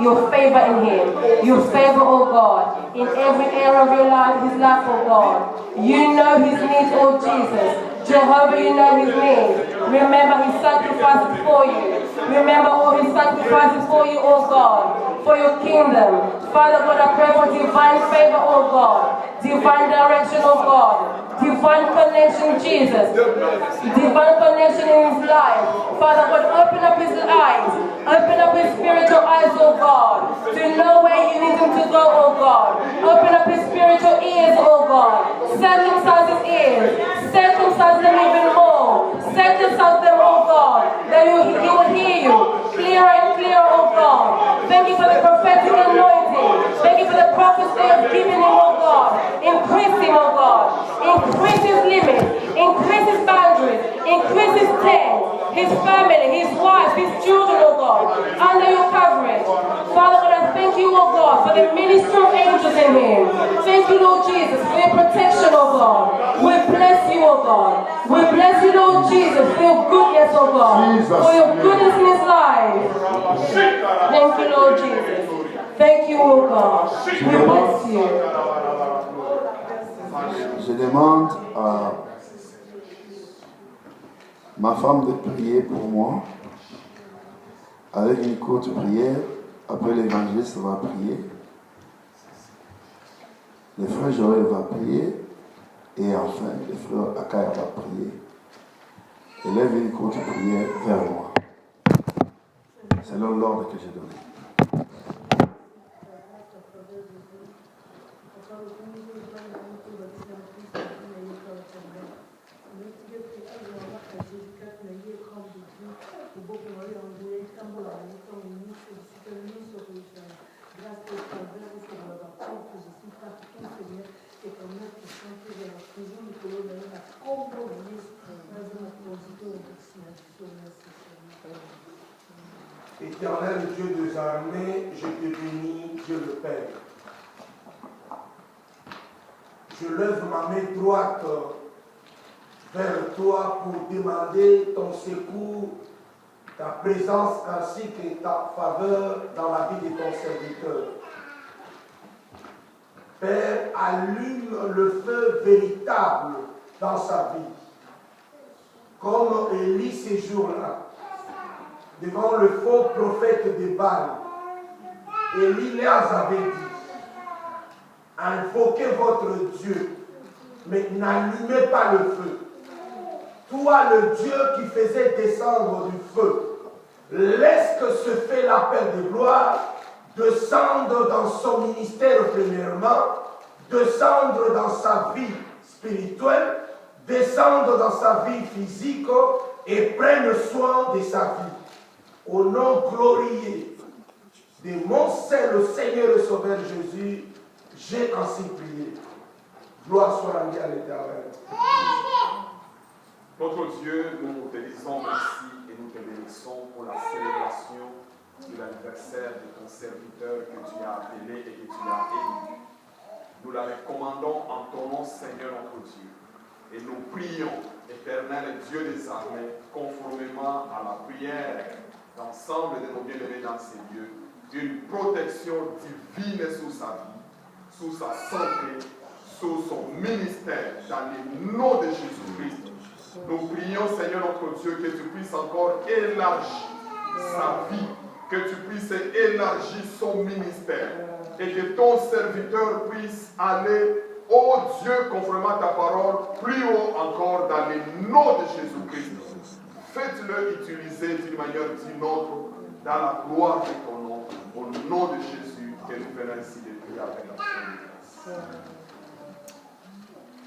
your favor in him. Your favor, oh God, in every area of your life, his life, oh God. You know his needs, oh Jesus. Jehovah, you know his needs. Remember his sacrifices for you. Remember all his sacrifices for you, oh God, for your kingdom. Father God, I pray for divine favor, oh God. Divine direction, oh God. Divine connection, Jesus. Divine connection in his life. Father God, open up his eyes. Open up his spiritual eyes, oh God, to know where you need him to go, oh God. Open up his spiritual ears, oh God. Circumcise his ears. Circumcise them even more. Circumcise them, oh God, that he will hear you clearer and clearer, oh God. Thank you for the prophetic anointing. Thank you for the prophecy of giving him, oh God. Increase him, oh God. Increase his limits. Increase his boundaries. Increase his tent, his family, his wife, his children, oh God, under your coverage. Father God, I thank you, oh God, for the ministry of angels in him. Thank you, Lord Jesus, for your protection, oh God. We bless you, oh God. We bless you, Lord Jesus, for your goodness, oh God. For your goodness in his life. Thank you, Lord Jesus. Thank you, oh God. We bless you. Je demande à ma femme de prier pour moi avec une courte prière. Après l'évangéliste va prier. Le frère Joël va prier. Et enfin, le frère Akaya va prier. Élève une courte prière vers moi. Selon l'ordre que j'ai donné. Éternel Dieu des armées, je te bénis, Dieu le Père. Je lève ma main droite vers toi pour demander ton secours, ta présence ainsi que ta faveur dans la vie de ton serviteur. Père, allume le feu véritable dans sa vie, comme Élie ces jours-là, devant le faux prophète de Baal. Élie leur avait dit, invoquez votre Dieu, mais n'allumez pas le feu. Toi, le Dieu qui faisait descendre du feu, laisse que ce fait l'appel de gloire descendre dans son ministère premièrement, descendre dans sa vie spirituelle, descendre dans sa vie physique et prenne soin de sa vie. Au nom glorieux de mon Seigneur, le Seigneur et Sauveur Jésus, j'ai ainsi prié. Gloire soit rendue à l'Éternel. Notre Dieu, nous te disons merci et nous te bénissons pour la célébration de l'anniversaire de ton serviteur que tu as appelé et que tu as élu. Nous la recommandons en ton nom, Seigneur notre Dieu. Et nous prions, éternel Dieu des armées, conformément à la prière d'ensemble de nos bien-aimés dans ces lieux, d'une protection divine sous sa vie, sous sa santé, sous son ministère, dans le nom de Jésus-Christ. Nous prions, Seigneur notre Dieu, que tu puisses encore élargir sa vie, que tu puisses élargir son ministère, et que ton serviteur puisse aller, ô Dieu, conformément à ta parole, plus haut encore dans le nom de Jésus-Christ. Faites-le utiliser d'une manière ou d'une autre dans la gloire de ton nom, au nom de Jésus, que nous faisons ainsi de prier avec la grâce.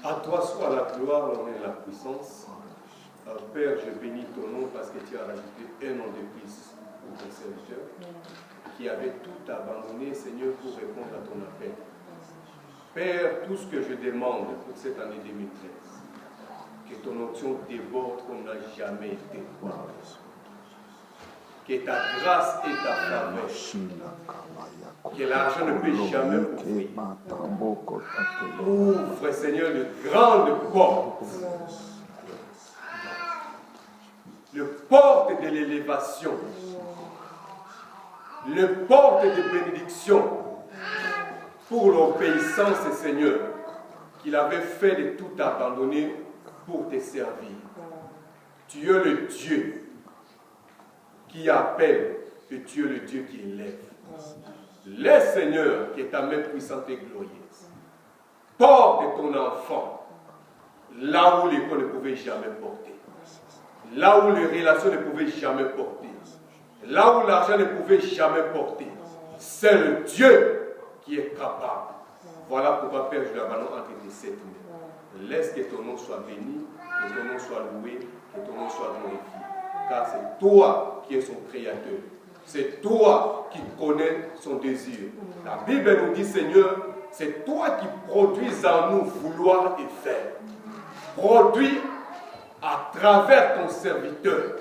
À toi soit la gloire, l'honneur et la puissance. Père, je bénis ton nom parce que tu as rajouté un an de plus pour ton serviteur qui avait tout abandonné, Seigneur, pour répondre à ton appel. Père, tout ce que je demande pour cette année 2013, que ton onction déborde comme n'a jamais été. Que ta grâce et ta faveur, que l'argent ne peut jamais ouvrir. Ouvre, Seigneur, de grandes portes. Le porte de l'élévation. Le porte de bénédiction pour l'obéissance, Seigneur, qu'il avait fait de tout abandonner pour te servir. Tu es le Dieu qui appelle et tu es le Dieu qui élève. Laisse, Seigneur, que ta main puissante et glorieuse porte ton enfant là où l'école ne pouvait jamais porter, là où les relations ne pouvaient jamais porter, là où l'argent ne pouvait jamais porter. C'est le Dieu qui est capable. Voilà pourquoi, Père, je l'abandonne entre tes 7 mains. Laisse que ton nom soit béni, que ton nom soit loué, que ton nom soit glorifié. Car c'est toi qui es son créateur. C'est toi qui connais son désir. La Bible nous dit, Seigneur, c'est toi qui produis en nous vouloir et faire. Produis à travers ton serviteur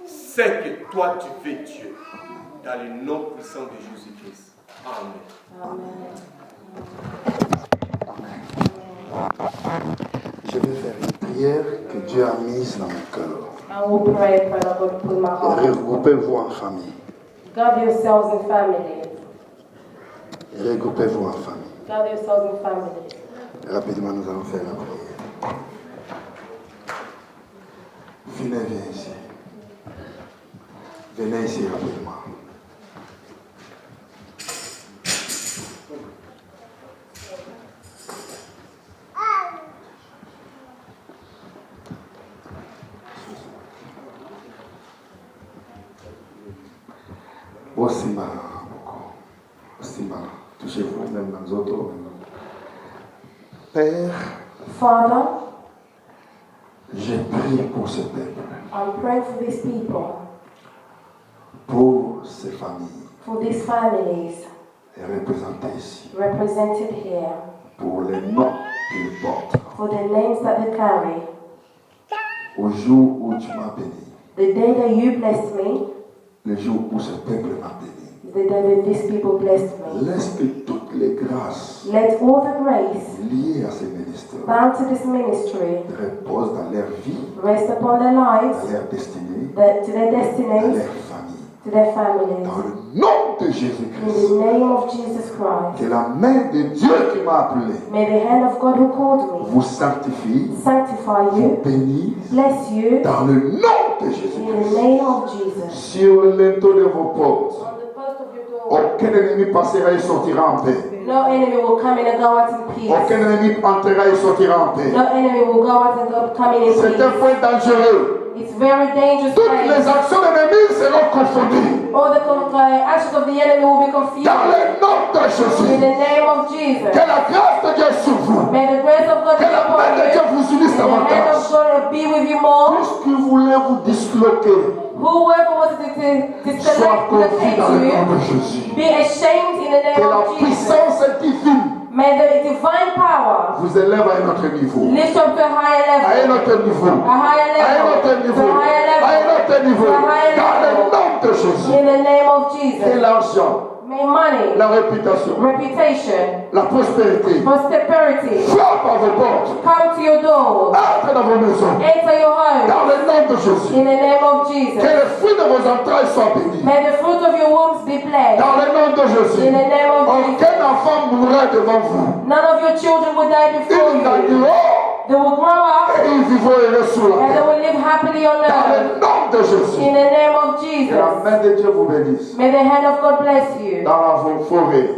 ce que toi tu veux, Dieu. Dans le nom puissant de Jésus-Christ. Amen. Amen. Je vais faire une prière que Dieu a mise dans mon cœur. I will pray a prayer that God put in my heart. Regroupez-vous en famille. Gather yourselves in families. Regroupez-vous en famille. Gather yourselves in families. Rapidement, nous allons faire la prière. Venez, viens ici. Venez ici rapidement. Aussi mal, beaucoup. Aussi mal. Touchez-vous, même dans les autres. Père, Father, j'ai prié pour ce peuple, I'm praying for these people, pour ces familles for these families représentées ici, represented here, pour les noms qu'ils portent. for the names that they carry. Au jour où tu m'as béni, The day that you blessed me, le jour où ce peuple m'a béni, the day that these people blessed me, laisse que toutes les grâces let all the grace liées à ces ministères bound to this ministry reposent dans leur vie, rest upon their dans lives, leur destinée, to their dans destinies, leur famille. to their families. Dans le nom de In Jésus-Christ, the name of Jesus Christ, que la main de Dieu qui m'a appelé may the hand of God who called me vous sanctifie, sanctify vous you, bénisse, bless you, dans le nom de in the Jésus-Christ. name of Jesus. Sur le linteau de vos portes, On the post of your door, aucun ennemi passera et sortira en paix. no enemy will come in and go out in peace. Aucun ennemi entrera et sortira en paix. No enemy will go out and come in C'est un peace. point dangereux. It's very dangerous Toutes les place. actions ennemies seront confondues. All the actions of the enemy will be confused. Dans le nom de In Jésus, the name of Jesus. que la grâce de Dieu sur vous, May the grace of God que be la upon main de Dieu you. vous unisse May the hand davantage. of God be with you more. Tout ce qui voulait vous disloquer Whoever wanted to soit disconnect, confus dans le nom de you, Jésus. be ashamed in the Que name la of Jesus. puissance divine May the divine power vous élève à un autre niveau. lift up to a higher À un level. autre niveau. A higher À un level. autre To niveau. a higher À un level. autre niveau. To a higher Dans le level. nom de Jésus. In the name of Que Jesus. l'argent, May money, la réputation, reputation, la prospérité prosperity frappe à vos portes. come to your door. Entre dans vos maisons. Enter your home. Dans le nom de Jésus. In the name of Que Jesus. le fruit de vos entrailles soit béni. May the fruit of your wombs be blessed. Dans le nom de Jésus. In the name of Jesus. Aucun enfant mourra devant vous. None of your children will die before Ils you. gagneront They will grow up et ils vivront heureux sur la and they terre. will live happily on Dans earth. le nom de Jésus. In the name of Que Jesus. la main de Dieu vous bénisse. May the hand of God bless you. Dans la forêt,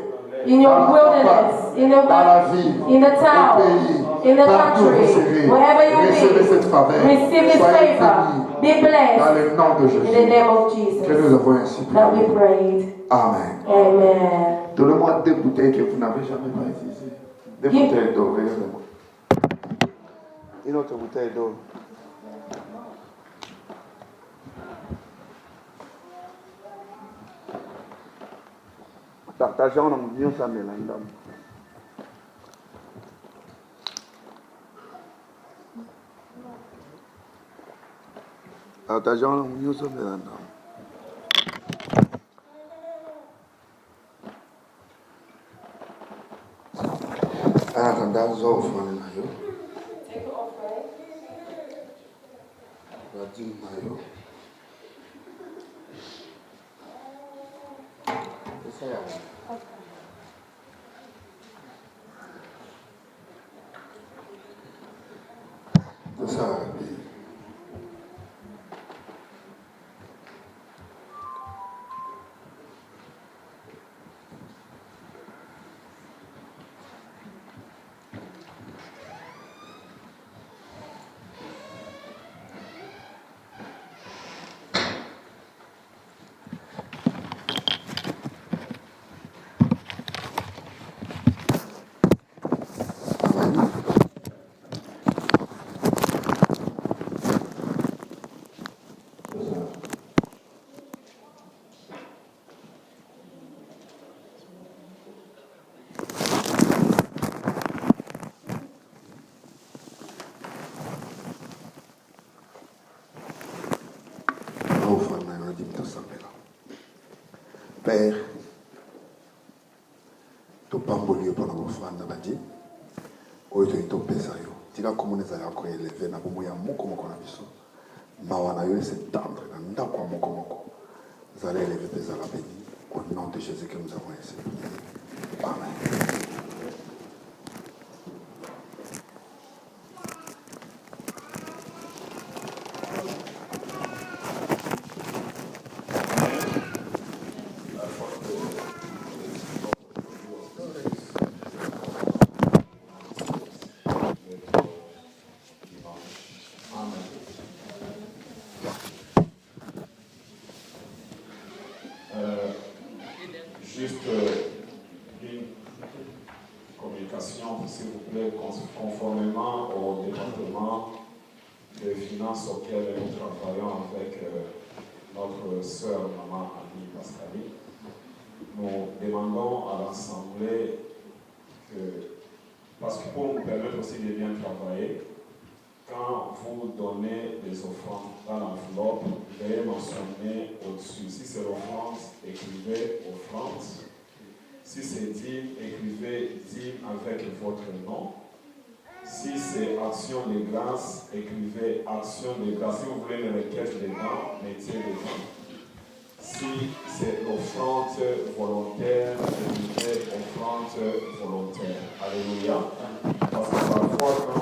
In dans your la wilderness, in the dans la ville, in the au town, pays, in the partout où vous country, serez. wherever you Recevez cette be, faveur. receive His Soyez favor. bénis. Be Dans blessed. le nom de In the Jésus. name of Que Jesus. nous avons ainsi That we prié. prayed. Amen. Amen. Donnez-moi 2 bouteilles que vous n'avez jamais pas utilisées. 2 Give- bouteilles d'eau, regardez-moi. Une autre bouteille d'eau. Partageons nos millions ça mélangement. Partageons nos millions ça mélangement. Anatanda ofane nayo. Rajin nayo. Saya. Saya. Père, topamboli yo mpona kofanda badi oyo toyi topesa yo tika komona ezali ako eleve na bomoi ya moko moko na biso mawa na yo ese tendre na ndako ya moko moko ezala eleve mpe ezala beni au nom de Jésus que nous avons ainsi prié. Amen. Juste une des finances auxquelles nous travaillons avec notre sœur maman Annie Pascali. Nous demandons à l'Assemblée que, parce que pour nous permettre aussi de bien travailler, quand vous donnez des offrandes dans l'enveloppe, veuillez mentionner au-dessus. Si c'est l'offrande, écrivez offrande. Si c'est dîme, écrivez dîme avec votre nom. Si c'est action de grâce, écrivez action de grâce. Si vous voulez une requête dedans, mettez dedans. Si c'est l'offrande volontaire, écrivez offrande volontaire. Alléluia. Parce que parfois, quand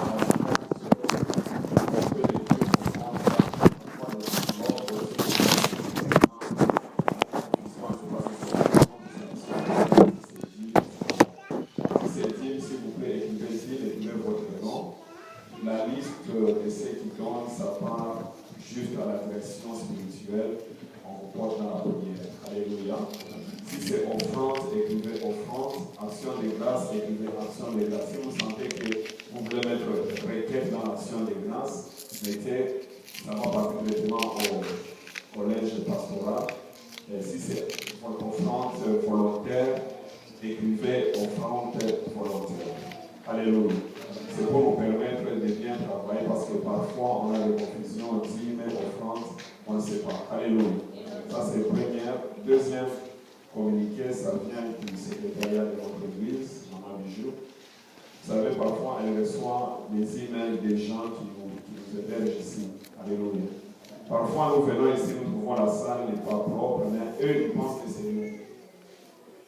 on fait des trucs s'il vous plaît, écrivez votre nom. La liste de ceux qui donnent, ça part juste à la direction spirituelle. On reporte dans la prière. Alléluia. Si c'est offrande, écrivez offrande. Action de grâce, écrivez action de grâce. Si vous sentez que vous voulez mettre requête dans l'action de grâce, mettez, ça va partir directement au collège pastoral. Et si c'est votre offrande volontaire, écrivez offrande volontaire. Alléluia. C'est pour nous permettre de bien travailler parce que parfois on a des confusions, dîmes, offrande, on ne sait pas. Alléluia. Ça c'est la première. Deuxième communiqué, ça vient du secrétariat de notre église, Maman Bijou. Vous savez, parfois elle reçoit des emails des gens qui nous hébergent ici. Alléluia. Parfois nous venons ici, nous trouvons la salle n'est pas propre, mais eux ils pensent que c'est nous.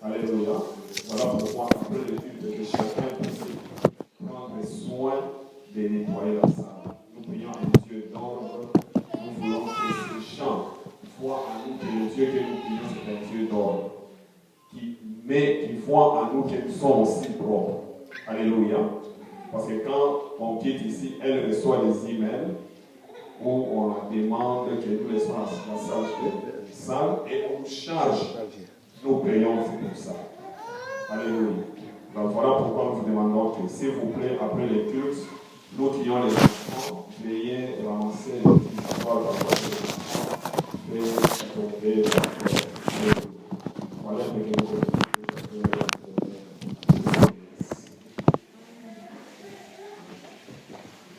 Alléluia. Voilà pourquoi après le culte de chacun puisse prendre soin de nettoyer la salle. Nous prions un Dieu d'ordre. Nous voulons que ces gens voient en nous que le Dieu que nous prions c'est un Dieu d'ordre. Mais qui voit en nous que nous sommes aussi propres. Alléluia. Parce que quand on quitte ici, elle reçoit des emails où on demande que nous laissons la salle et on nous charge. Nous payons pour ça. Alléluia. Donc voilà pourquoi nous vous demandons que, s'il vous plaît, après les cultes, nous qui avons les enfants, veuillez ramasser les petites histoires et tomber. Voilà ce que nous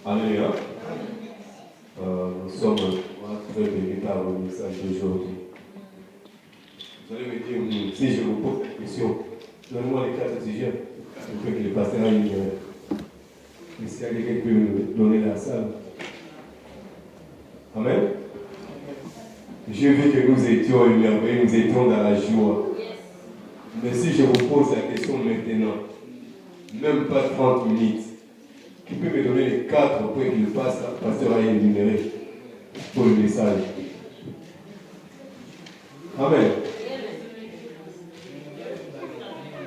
Alléluia. Nous sommes très bénis par le message d'aujourd'hui. Vous allez me dire, si je vous pose la question, donnez-moi les 4 sujets. Je veux que le pasteur a une. S'il y a quelqu'un qui peut me donner la salle. Amen. J'ai vu que nous étions émerveillés, nous étions dans la joie. Mais si je vous pose la question maintenant, même pas 30 minutes, qui peut me donner les 4 pour que le pasteur aille énumérer pour le message? Amen.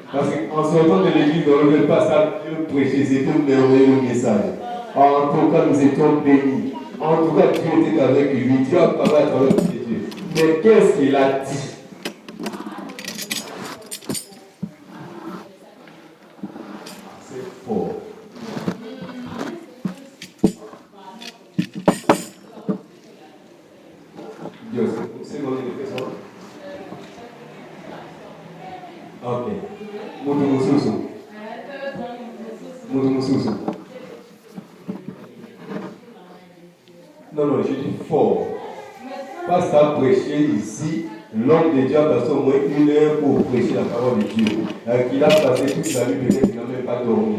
Parce qu'en sortant de l'église, on ne veut pas ça prêcher, c'est un merveilleux message. En tout cas, nous étions bénis. En tout cas, Dieu était avec lui. Dieu a parlé à travers Dieu. Mais qu'est-ce qu'il a dit? C'est fort. Dieu, c'est mon question. Ok. Moutoumoussousou. Non, je dis fort. Parce qu'à prêcher ici, l'homme de Dieu a passé au moins 1 heure pour prêcher la parole de Dieu. Il a passé toute sa vie, peut-être qu'il n'a même pas dormi.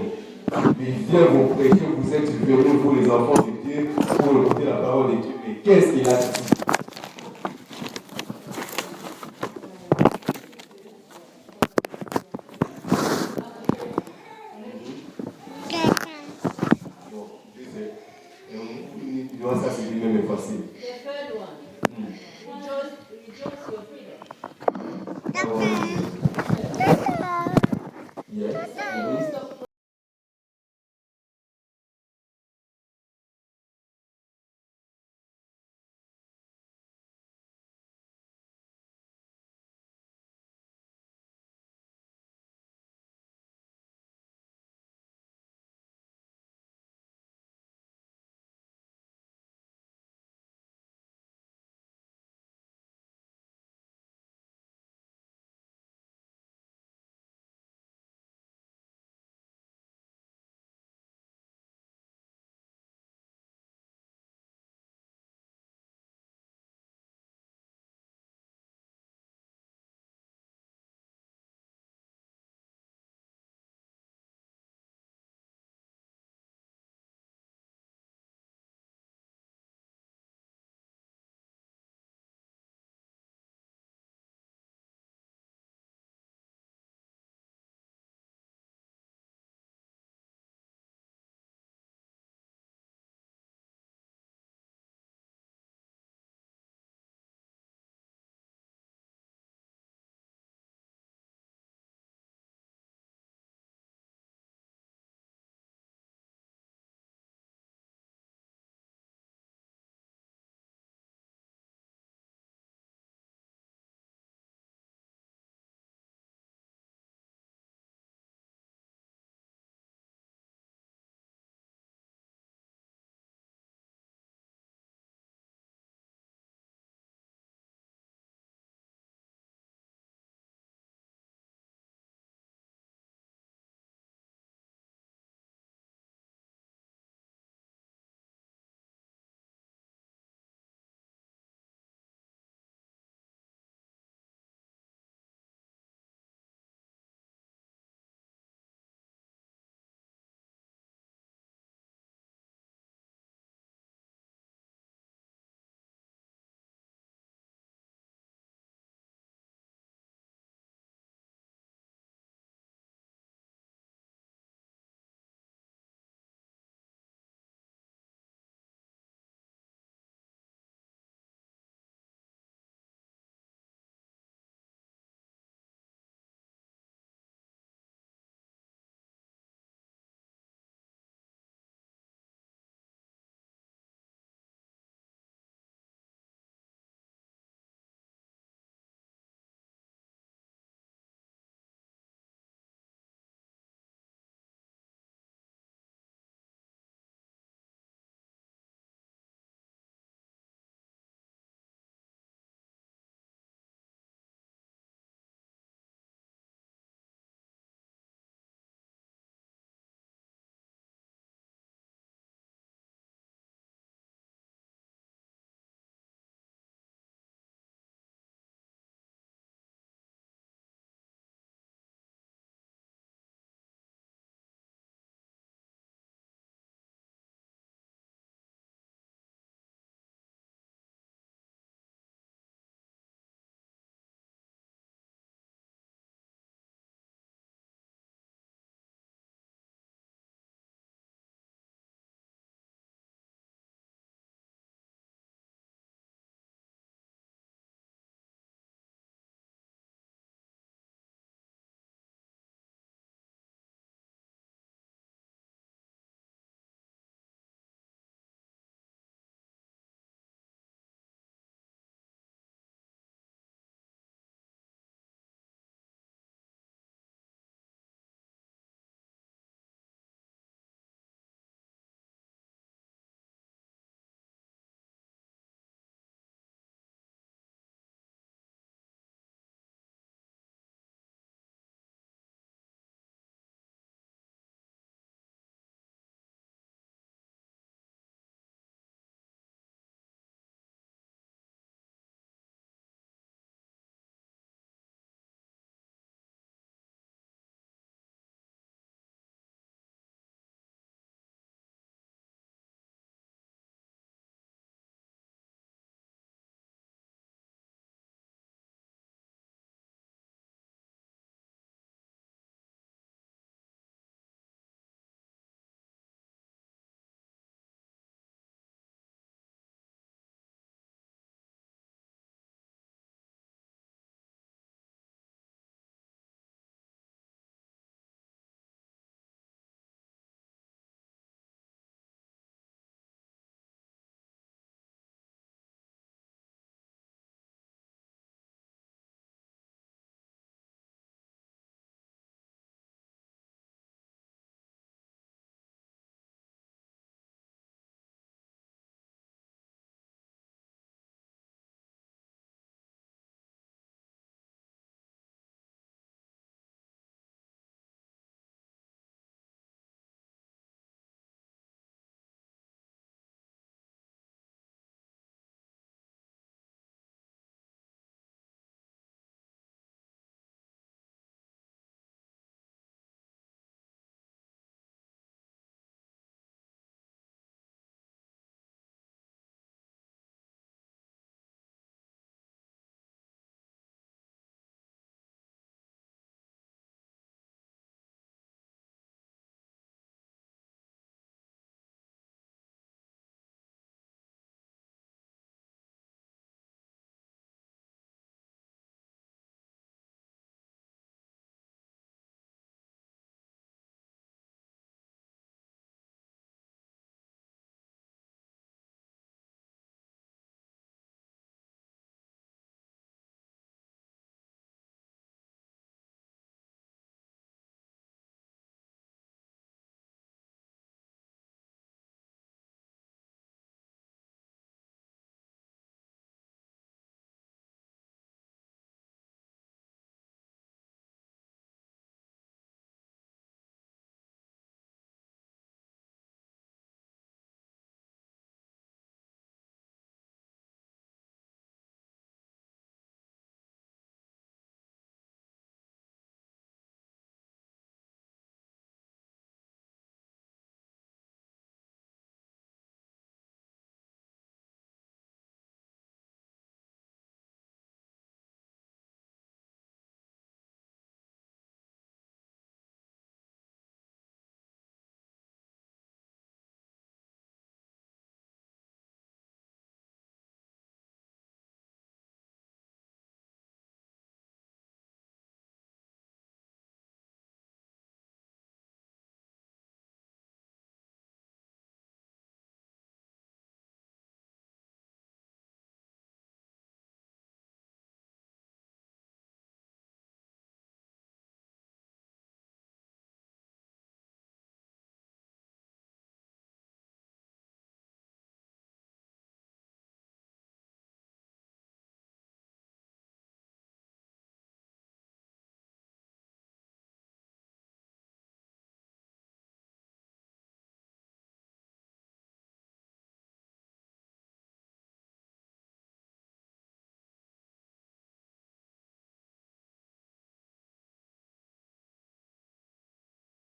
Mais il vient vous prêcher, vous êtes venus pour les enfants de Dieu, pour écouter la parole de Dieu. Mais qu'est-ce qu'il a dit? Ça c'est lui-même facile. The third one. Rejoice your freedom.